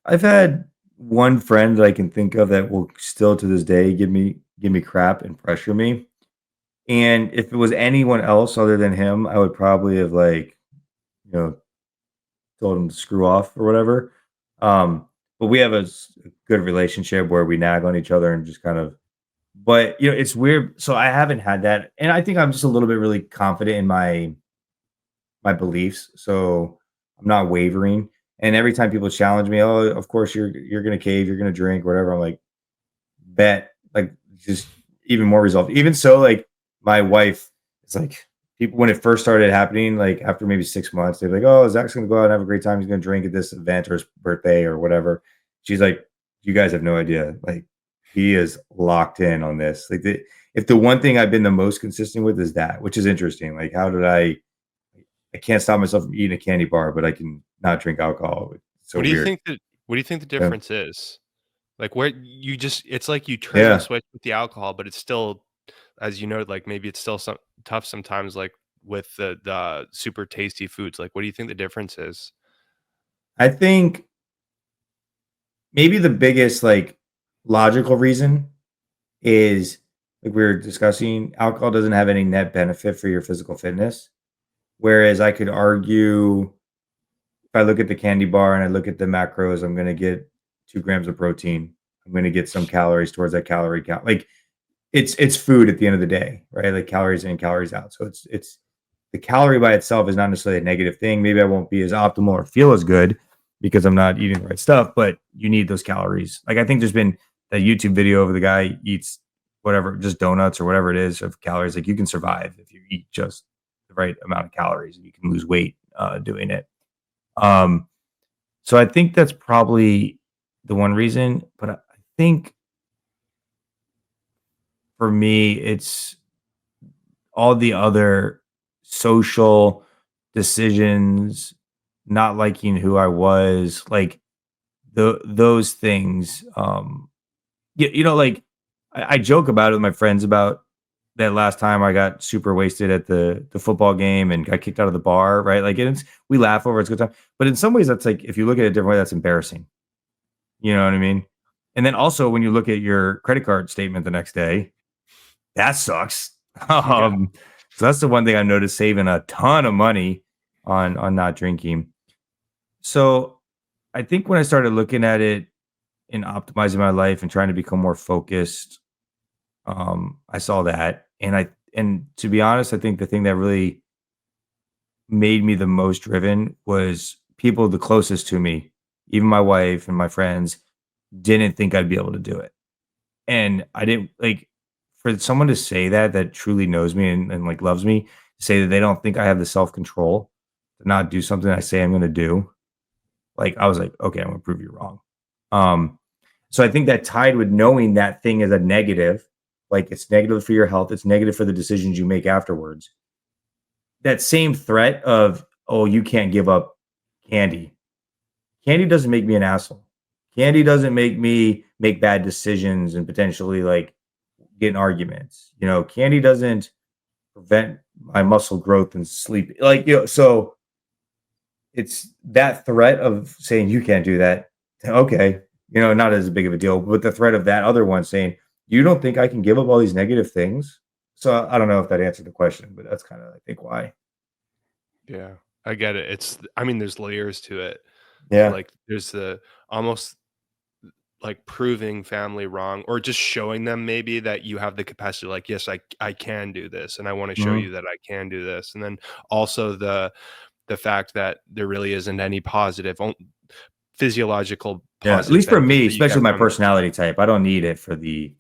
I've had one friend that I can think of that will still to this day give me crap and pressure me. And if it was anyone else other than him, I would probably have like, you know, told him to screw off or whatever. But we have a good relationship where we nag on each other and just kind of, but it's weird. So I haven't had that. And I think I'm just a little bit really confident in my beliefs. So I'm not wavering. And every time people challenge me, oh, of course you're gonna cave, you're gonna drink, whatever. I'm like, bet, like just even more resolved. Even so, like my wife, it's like people when it first started happening, like after maybe 6 months, they're like, oh, Zach's gonna go out and have a great time. He's gonna drink at this event or his birthday or whatever. She's like, you guys have no idea. Like he is locked in on this. Like if the one thing I've been the most consistent with is that, which is interesting. Like, how did I can't stop myself from eating a candy bar, but I can not drink alcohol. It's so weird. what do you think the Yeah. difference is? Like, where you just it's like you turn the Yeah. switch with the alcohol, but it's still, as you know, like, maybe it's still tough sometimes, like, with the super tasty foods, like, what do you think the difference is? I think maybe the biggest like logical reason is like we were discussing, alcohol doesn't have any net benefit for your physical fitness. Whereas I could argue if I look at the candy bar and I look at the macros, I'm gonna get 2 grams of protein. I'm gonna get some calories towards that calorie count. Like it's food at the end of the day, right? Like calories in, calories out. So it's the calorie by itself is not necessarily a negative thing. Maybe I won't be as optimal or feel as good because I'm not eating the right stuff, but you need those calories. Like I think there's been a YouTube video of the guy eats whatever, just donuts or whatever it is of calories. Like you can survive if you eat just the right amount of calories. You can lose weight doing it. Um, so I think that's probably the one reason. But I think for me, it's all the other social decisions, not liking who I was, like those things. Like I joke about it with my friends about that last time I got super wasted at the football game and got kicked out of the bar, right? Like it's we laugh over it, it's a good time. But in some ways that's like if you look at it a different way, that's embarrassing. You know what I mean? And then also when you look at your credit card statement the next day, that sucks. Yeah. Um, so that's the one thing I noticed saving a ton of money on not drinking. So I think when I started looking at it and optimizing my life and trying to become more focused, I saw that. And to be honest, I think the thing that really made me the most driven was people the closest to me, even my wife and my friends, didn't think I'd be able to do it. And I didn't like for someone to say that that truly knows me and like loves me, say that they don't think I have the self-control to not do something I say I'm gonna do. Like I was like, okay, I'm gonna prove you wrong. Um, so I think that tied with knowing that thing is a negative, like it's negative for your health, it's negative for the decisions you make afterwards. That same threat of, oh, you can't give up candy. Candy doesn't make me an asshole. Candy doesn't make me make bad decisions and potentially like get in arguments. Candy doesn't prevent my muscle growth and sleep. So it's that threat of saying you can't do that. Okay, not as big of a deal, but the threat of that other one saying you don't think I can give up all these negative things. So I don't know if that answered the question, but that's kind of I think why. Yeah, I get it. I mean, there's layers to it. Yeah. Like, there's the almost like proving family wrong or just showing them maybe that you have the capacity, like, yes, I can do this, and I want to show Mhm. you that I can do this. And then also the fact that there really isn't any physiological Yeah. At positive least for benefits me, that you especially get my from it. personality type, I don't need it for the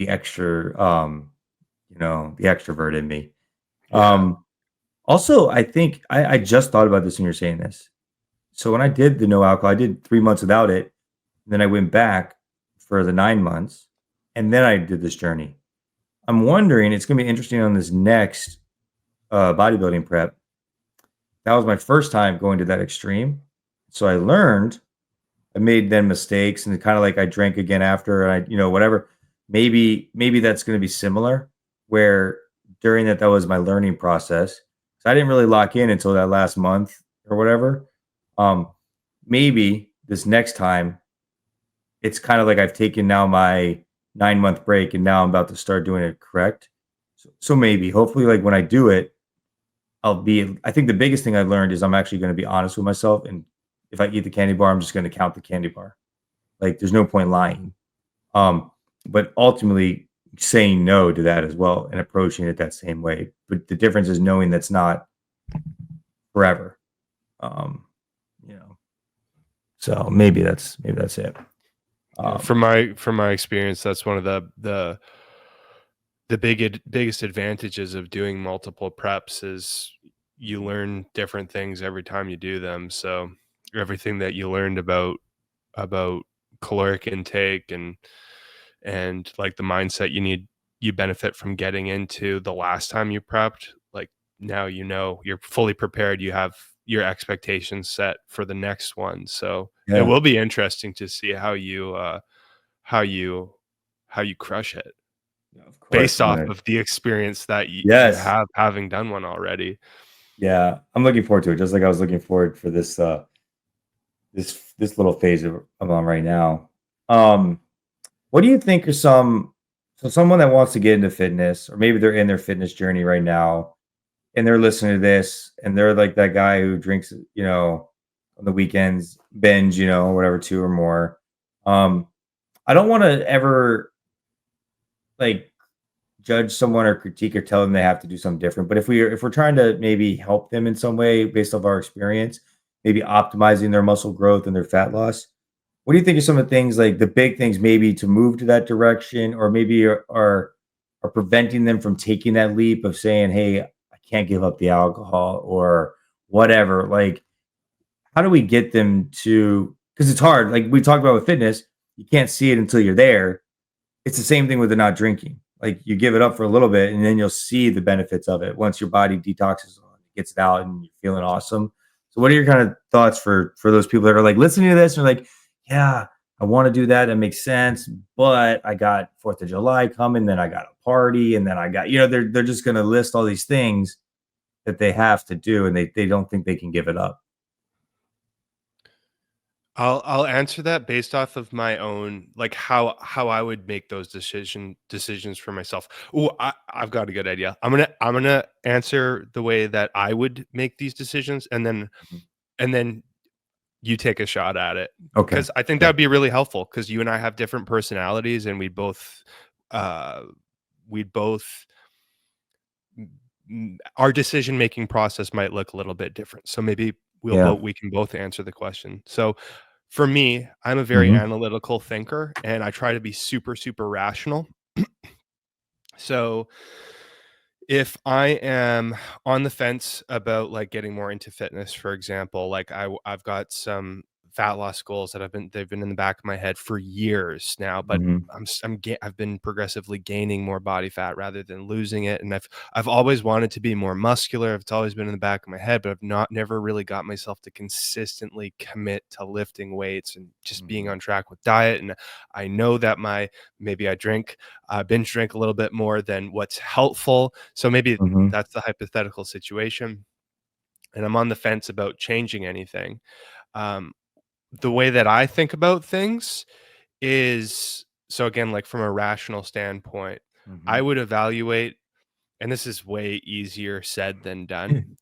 extra the extrovert in me. Yeah. Um Also, I think I just thought about this when you're saying this. So when I did the no alcohol, I did 3 months without it, and then I went back for the 9 months, and then I did this journey. I'm wondering, it's gonna be interesting on this next, bodybuilding prep. That was my first time going to that extreme. So I learned, I made then mistakes and kinda like I drank again after and whatever. Maybe that's gonna be similar, where during that was my learning process. So I didn't really lock in until that last month or whatever. Um, Maybe this next time, it's kinda like I've taken now my 9-month break and now I'm about to start doing it correct. So maybe, hopefully, like, when I do it, I think the biggest thing I learned is I'm actually gonna be honest with myself, and if I eat the candy bar, I'm just gonna count the candy bar. Like, there's no point lying. Um, but ultimately saying no to that as well and approaching it that same way. But the difference is knowing that's not forever. Um, you know, so maybe that's it. Yeah, Um, from my experience, that's one of the biggest advantages of doing multiple preps is you learn different things every time you do them. So everything that you learned about caloric intake and like the mindset you benefit from getting into the last time you prepped, like now you're fully prepared, you have your expectations set for the next one. So it yeah, will be interesting to see how you how you crush it yeah, of course. based I'm off gonna of the experience that you Yes. have having done one already. Yeah. I'm looking forward to it. Just like I was looking forward for this this little phase I'm on right now. Um, what do you think are some So someone that wants to get into fitness, or maybe they're in their fitness journey right now, and they're listening to this, and they're like that guy who drinks, on the weekends, binge, whatever, 2 or more. Um, I don't want to ever like judge someone or critique or tell them they have to do something different. But if we're trying to maybe help them in some way based off our experience, maybe optimizing their muscle growth and their fat loss, what do you think are some of the things, like the big things, maybe to move to that direction, or maybe are preventing them from taking that leap of saying, "Hey, I can't give up the alcohol," or whatever? Like, how do we get them to? Because it's hard. Like we talked about with fitness, you can't see it until you're there. It's the same thing with the not drinking. Like you give it up for a little bit, and then you'll see the benefits of it once your body detoxes, gets it out, and you're feeling awesome. So, what are your kind of thoughts for those people that are like listening to this and are like, "Yeah, I want to do that. That makes sense, but I got Fourth of July coming, then I got a party, and then I got they're just going to list all these things that they have to do, and they don't think they can give it up." I'll answer that based off of my own, like, how I would make those decisions for myself. Oh, I've got a good idea. I'm gonna answer the way that I would make these decisions, Mhm. and then you take a shot at it, Okay. because I think that Yeah. would be really helpful, because you and I have different personalities, and uh, we'd both our decision making process might look a little bit different. So maybe Yeah. we can both answer the question. So for me, I'm a very Hmm. analytical thinker, and I try to be super, super rational. So if I am on the fence about, like, getting more into fitness, for example, like, I've got some fat loss goals that they've been in the back of my head for years now, but Hmm. I've been progressively gaining more body fat rather than losing it, and I've always wanted to be more muscular. It's always been in the back of my head, but I've not never really got myself to consistently commit to lifting weights and just being Hmm. on track with diet. And I know that maybe I binge drink a little bit more than what's helpful. So maybe Hmm. that's the hypothetical situation. And I'm on the fence about changing anything. Um, the way that I think about things is, so again, like from a rational standpoint, I Hmm. would evaluate, and this is way easier said than done.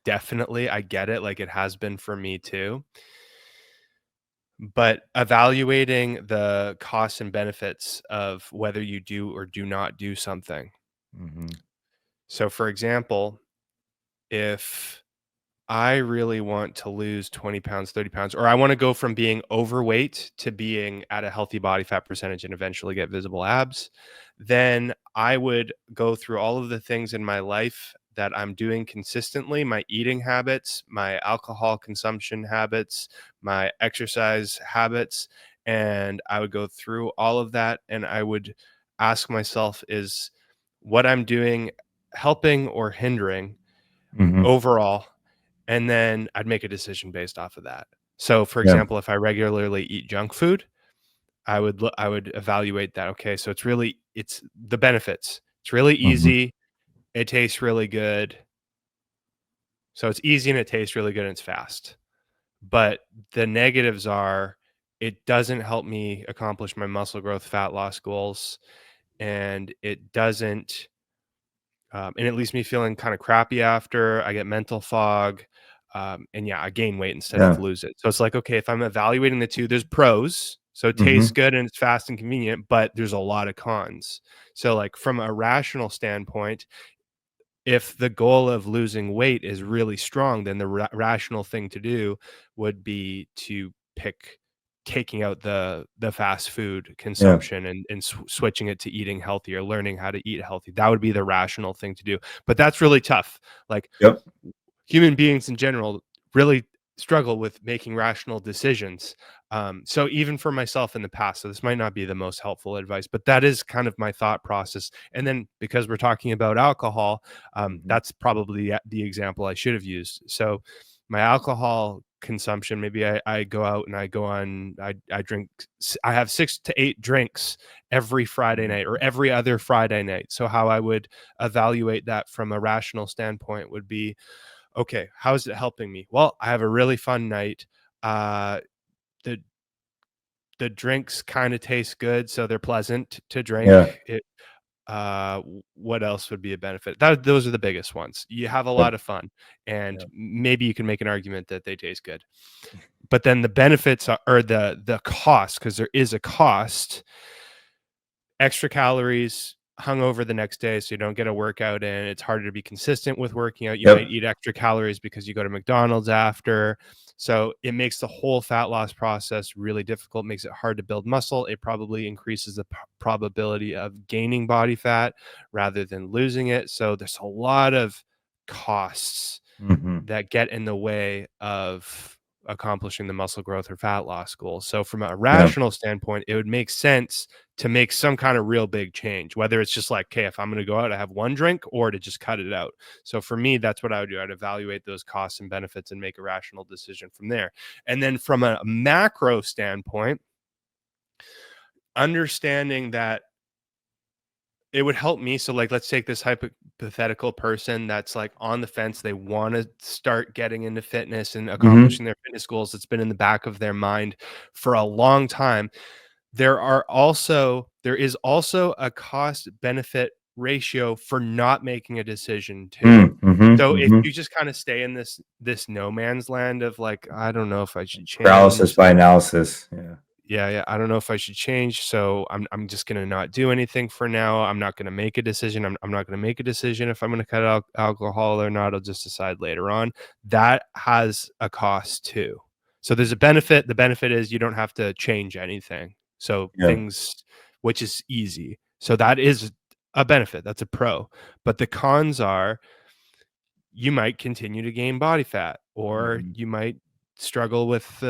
Definitely, I get it. Like it has been for me too. But evaluating the costs and benefits of whether you do or do not do something. Hmm. So, for example, if I really want to lose 20 pounds, 30 pounds, or I want to go from being overweight to being at a healthy body fat percentage and eventually get visible abs, then I would go through all of the things in my life that I'm doing consistently, my eating habits, my alcohol consumption habits, my exercise habits, and I would go through all of that, and I would ask myself, is what I'm doing helping or hindering Hmm. overall? And then I'd make a decision based off of that. So, for Yeah. example, if I regularly eat junk food, I would evaluate that. Okay, so it's the benefits. It's really Hmm. easy. It tastes really good. So it's easy and it tastes really good and it's fast. But the negatives are, it doesn't help me accomplish my muscle growth, fat loss goals, and it doesn't and it leaves me feeling kind of crappy after. I get mental fog. And yeah, I gain weight instead of Yeah. lose it. So it's like, okay, if I'm evaluating the two, there's pros. So it tastes Hmm. good and it's fast and convenient, but there's a lot of cons. So, like, from a rational standpoint, if the goal of losing weight is really strong, then the rational thing to do would be to pick taking out the fast food Yeah. consumption and switching it to eating healthier, learning how to eat healthy. That would be the rational thing to do. But that's really tough. Like, Yep. human beings in general really struggle with making rational decisions. So even for myself in the past, so this might not be the most helpful advice, but that is kind of my thought process. And then because we're talking about alcohol, Hmm. that's probably the example I should have used. So my alcohol consumption, maybe I go out and I drink, I have 6 to 8 drinks every Friday Hmm. night or every other Friday night. So how I would evaluate that from a rational standpoint would be, okay, how is it helping me? Well, I have a really fun night. Uh, the the drinks kind of taste good, so they're pleasant to Yeah. drink. What else would be a benefit? Those are the biggest ones. You have a Yep. lot of fun, and Yep. maybe you can make an argument that they taste good. But then the benefits are, or the cost, because there is a cost. Extra calories, hungover the next day, so you don't get a workout in. It's harder to be consistent with working out. You might Yep. eat extra calories because you go to McDonald's after. So it makes the whole fat loss process really difficult, makes it hard to build muscle. It probably increases the probability of gaining body fat rather than losing it. So there's a lot of costs Hmm. that get in the way of accomplishing the muscle growth or fat loss goals. So from a Yeah. rational standpoint, it would make sense to make some kind of real big change, whether it's just like, okay, if I'm going to go out, I have one drink, or to just cut it out. So for me, that's what I would do. I'd evaluate those costs and benefits and make a rational decision from there. And then from a macro standpoint, understanding that it would help me. So, like, let's take this hypothetical person that's like on the fence. They want to start getting into fitness and Hmm. accomplishing their fitness goals. It's been in the back of their mind for a long time. There is also a cost benefit ratio for not making a decision too. Hmm. So if Hmm. you just kind of stay in this no man's land of like, I don't know if I should Paralysis change. by analysis. Yeah. Yeah, I don't know if I should change, so I'm just gonna not do anything for now. I'm not gonna make a decision. I'm not gonna make a decision if I'm gonna cut out alcohol or not. I'll just decide later on. That has a cost too. So there's a benefit. The benefit is you don't have to change anything. So Yeah. things, which is easy. So that is a benefit. That's a pro. But the cons are you might continue to gain body fat, or Hmm. you might struggle with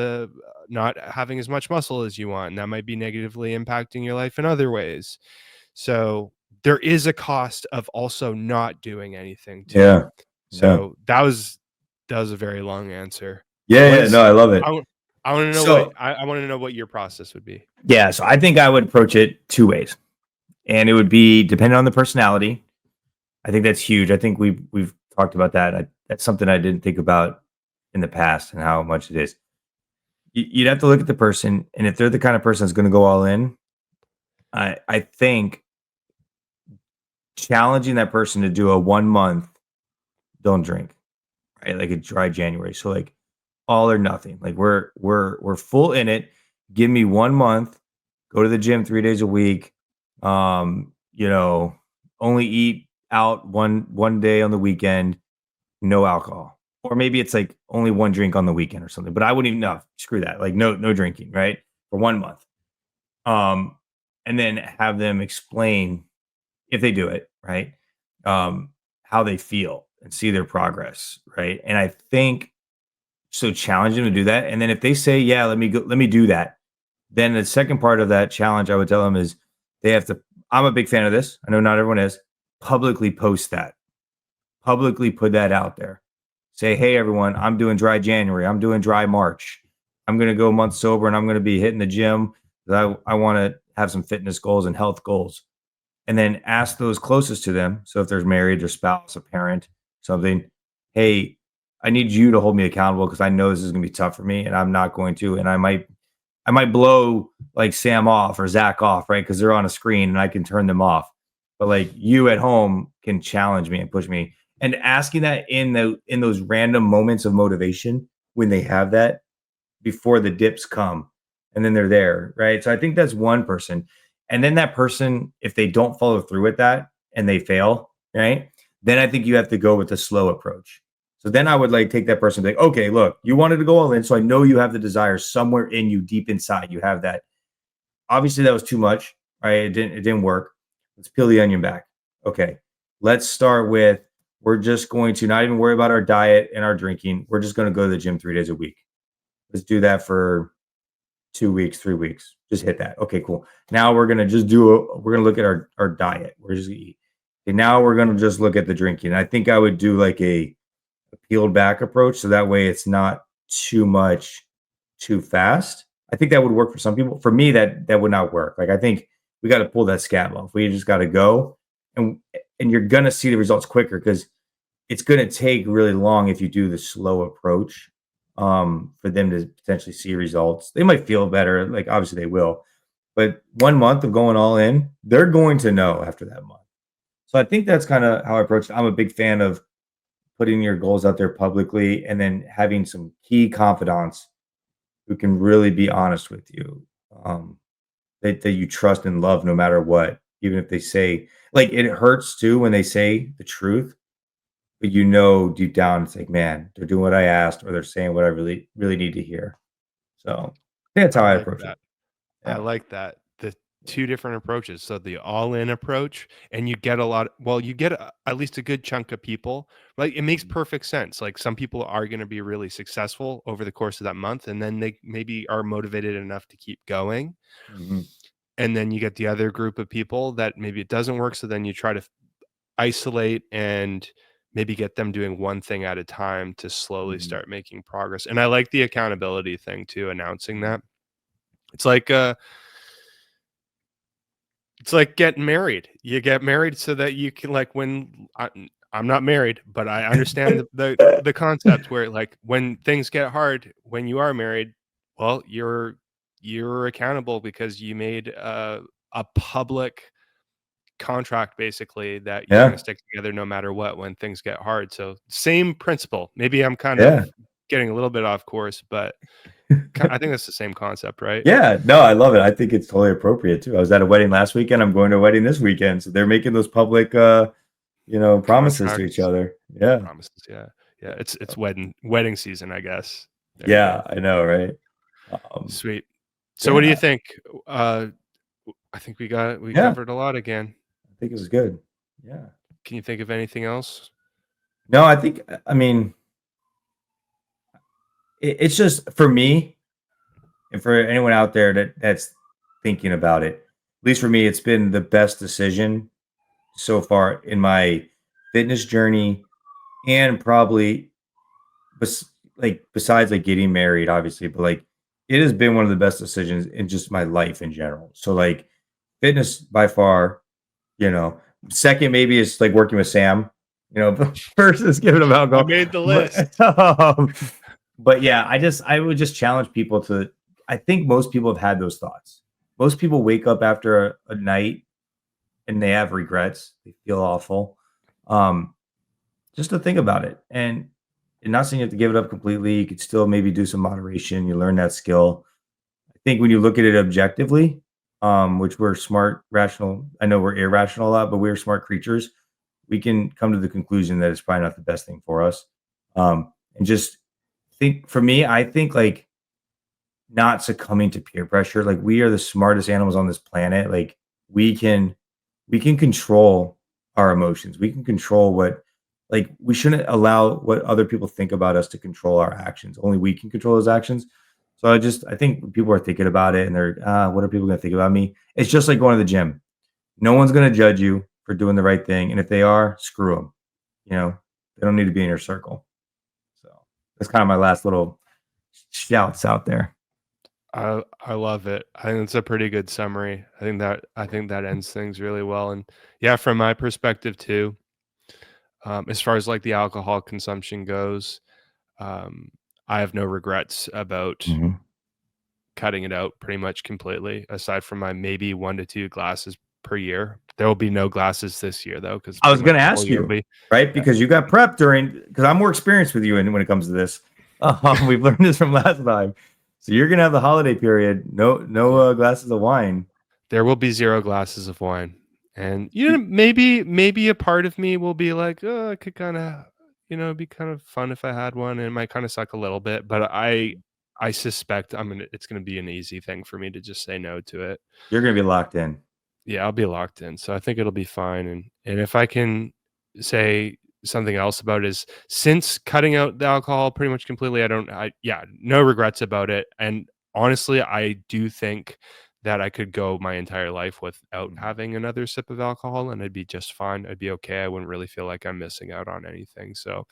not having as much muscle as you want, and that might be negatively impacting your life in other ways. So there is a cost of also not doing anything too. Yeah. Yeah. So that was a very long answer. Yeah. What Yeah. No, is I love it. I, w- I want to know what So, I want to know what your process would be. yeah. So I think I would approach it two ways, and it would be dependent on the personality. I think that's huge. I think we've talked about that. That's something I didn't think about in the past and how much it is. You'd have to look at the person, and if they're the kind of person that's going to go all in, I think challenging that person to do a 1 month don't drink, right? Like a dry January. So like all or nothing. Like we're full in it. Give me 1 month. Go to the gym 3 days a week. You know, only eat out one day on the weekend. No alcohol. Or maybe it's like only one drink on the weekend or something. But I wouldn't even know. Screw that. Like no drinking, right? For 1 month. Um, and then have them explain if they do it, right? Um, how they feel and see their progress, right? And I think so challenge them to do that. And then if they say, yeah, let me do that. Then the second part of that challenge I would tell them is they have to, I'm a big fan of this. I know not everyone is. Publicly post that. Publicly put that out there. Say, hey everyone, I'm doing dry January. I'm doing dry March. I'm gonna go a month sober and I'm gonna be hitting the gym. I want to have some fitness goals and health goals. And then ask those closest to them. So if there's married, their spouse, a parent, something, hey, I need you to hold me accountable because I know this is gonna be tough for me and I'm not going to. And I might blow like Sam off or Zach off, right? Because they're on a screen and I can turn them off. But like you at home can challenge me and push me. And asking that in those random moments of motivation when they have that before the dips come and then they're there, right? So I think that's one person. And then that person, if they don't follow through with that and they fail, right? Then I think you have to go with the slow approach. So then I would like take that person and be like, okay, look, you wanted to go all in. So I know you have the desire somewhere in you, deep inside. You have that. Obviously, that was too much, right? It didn't work. Let's peel the onion back. Okay. Let's start with we're just going to not even worry about our diet and our drinking. We're just going to go to the gym 3 days a week. Let's do that for 2 weeks, 3 weeks. Just hit that. Okay, cool. Now we're gonna just we're gonna look at our diet. We're just gonna eat. And now we're gonna just look at the drinking. I think I would do like a peeled back approach. So that way it's not too much too fast. I think that would work for some people. For me, that would not work. Like I think we got to pull that scab off. We just got to go and you're gonna see the results quicker because it's gonna take really long if you do the slow approach for them to potentially see results. They might feel better, like obviously they will, but 1 month of going all in, they're going to know after that month. So I think that's kind of how I approach it. I'm a big fan of putting your goals out there publicly and then having some key confidants who can really be honest with you, um, that you trust and love no matter what, even if they say, like, it hurts too when they say the truth, but you know deep down it's like, man, they're doing what I asked or they're saying what I really, really need to hear. So I think that's I how I like approach it. that. I Yeah. like that. The Yeah. two different approaches. So the all-in approach, and you get a lot well, you get at least a good chunk of people. Like it makes Mhm. perfect sense. Like some people are going to be really successful over the course of that month, and then they maybe are motivated enough to keep going. Mhm. And then you get the other group of people that maybe it doesn't work. So then you try to isolate and maybe get them doing one thing at a time to slowly Mhm. start making progress. And I like the accountability thing too, announcing Mhm. that. It's like it's like getting married. You get married so that you can like when I'm not married, but I understand the concept where like when things get hard when you are married, well, you're accountable because you made a public contract basically that you're going to Yeah. stick together no matter what when things get hard. So same principle. Maybe I'm kind of Yeah. getting a little bit off course, but I think that's the same concept, right? Yeah, no, I love it. I think it's totally appropriate too. I was at a wedding last weekend. I'm going to a wedding this weekend. So they're making those public promises to each Contracts. other. Yeah. Promises, yeah. Yeah, it's wedding season, I guess. There you Yeah, go. I know, right? Um, Sweet. So what do you yeah, think? Uh, I think we yeah, covered a lot again. I think it was good. Yeah. Can you think of anything else? No, I think I mean it's just for me and for anyone out there that's thinking about it. At least for me, it's been the best decision so far in my fitness journey and probably besides like getting married, obviously, but like it has been one of the best decisions in just my life in general. So like fitness by far, you know, second maybe is like working with Sam, but first is giving him I alcohol. made the list. But yeah, I would just challenge people to. I think most people have had those thoughts. Most people wake up after a night and they have regrets. They feel awful. Um, just to think about it. And not saying you have to give it up completely. You could still maybe do some moderation. You learn that skill. I think when you look at it objectively, which we're smart, rational. I know we're irrational a lot, but we're smart creatures. We can come to the conclusion that it's probably not the best thing for us. And just think for me, I think like not succumbing to peer pressure. Like we are the smartest animals on this planet. Like we can we can control our emotions. We can control what like we shouldn't allow what other people think about us to control our actions. Only we can control those actions. So I think when people are thinking about it and they're what are people going to think about me? It's just like going to the gym. No one's going to judge you for doing the right thing, and if they are, screw them. They don't need to be in your circle. So that's kind of my last little shouts out there. I love it. I think it's a pretty good summary. I think that ends things really well. And yeah, from my perspective too, as far as like the alcohol consumption goes, um, I have no regrets about Mhm. cutting it out pretty much completely, aside from my maybe 1 to 2 glasses per year. There will be no glasses this year though, because I pretty was much going to the whole ask year will you, be. right? Yeah, Because you got prepped because I'm more experienced with you when it comes to this. We've learned this from last time. So you're going to have the holiday period. No yeah. glasses of wine. There will be 0 glasses of wine. And, You- maybe a part of me will be like, "Oh, it could kinda, it'd be kind of fun if I had one, and it might kinda suck a little bit," but I suspect it's gonna be an easy thing for me to just say no to it. You're going to be locked in. Yeah, I'll be locked in, so I think it'll be fine, and if I can say something else about it is since cutting out the alcohol pretty much completely, no regrets about it, and honestly, I do think that I could go my entire life without Mhm. having another sip of alcohol, and I'd be just fine, I'd be okay, I wouldn't really feel like I'm missing out on anything, so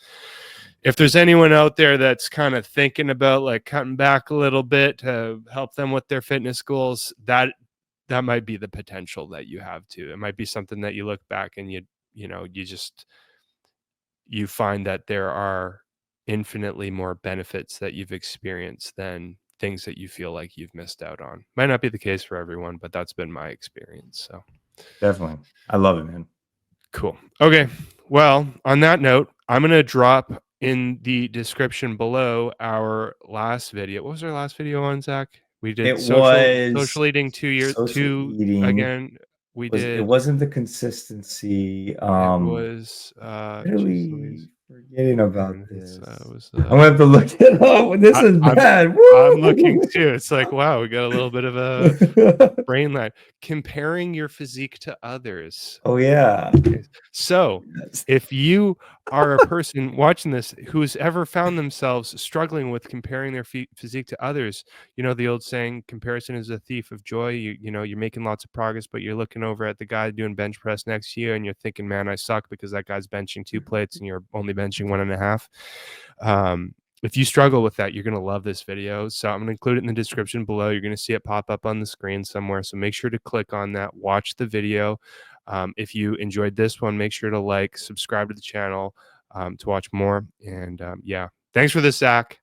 if there's anyone out there that's kinda thinking about, like, cutting back a little bit to help them with their fitness goals, that might be the potential that you have too. It might be something that you look back and you just you find that there are infinitely more benefits that you've experienced than things that you feel like you've missed out on. Might not be the case for everyone, but that's been my experience. So Definitely. I love it, man. cool. Okay. Well, on that note, I'm going to drop in the description below our last video. What was our last video on, Zach? We did It was social eating social two eating. again. We It did, wasn't the consistency. it was, geez Really Louise. forgetting about Man, it's, it this. was, I'm gonna have to look it up. This I, is I'm, bad. I'm looking Woo! too. It's like, wow, we got a little bit of a brain lag. Comparing your physique to others. Oh yeah. So, Yes. if you are a person watching this who's ever found themselves struggling with comparing their physique to others, you know the old saying, "Comparison is a thief of joy." You're making lots of progress, but you're looking over at the guy doing bench press next to you, and you're thinking, "Man, I suck because that guy's benching 2 plates, and you're only benching 1.5." If you struggle with that, you're going to love this video. So I'm going to include it in the description below. You're going to see it pop up on the screen somewhere. So make sure to click on that, watch the video. If you enjoyed this one, make sure to like, subscribe to the channel to watch more. And yeah, thanks for this, Zach.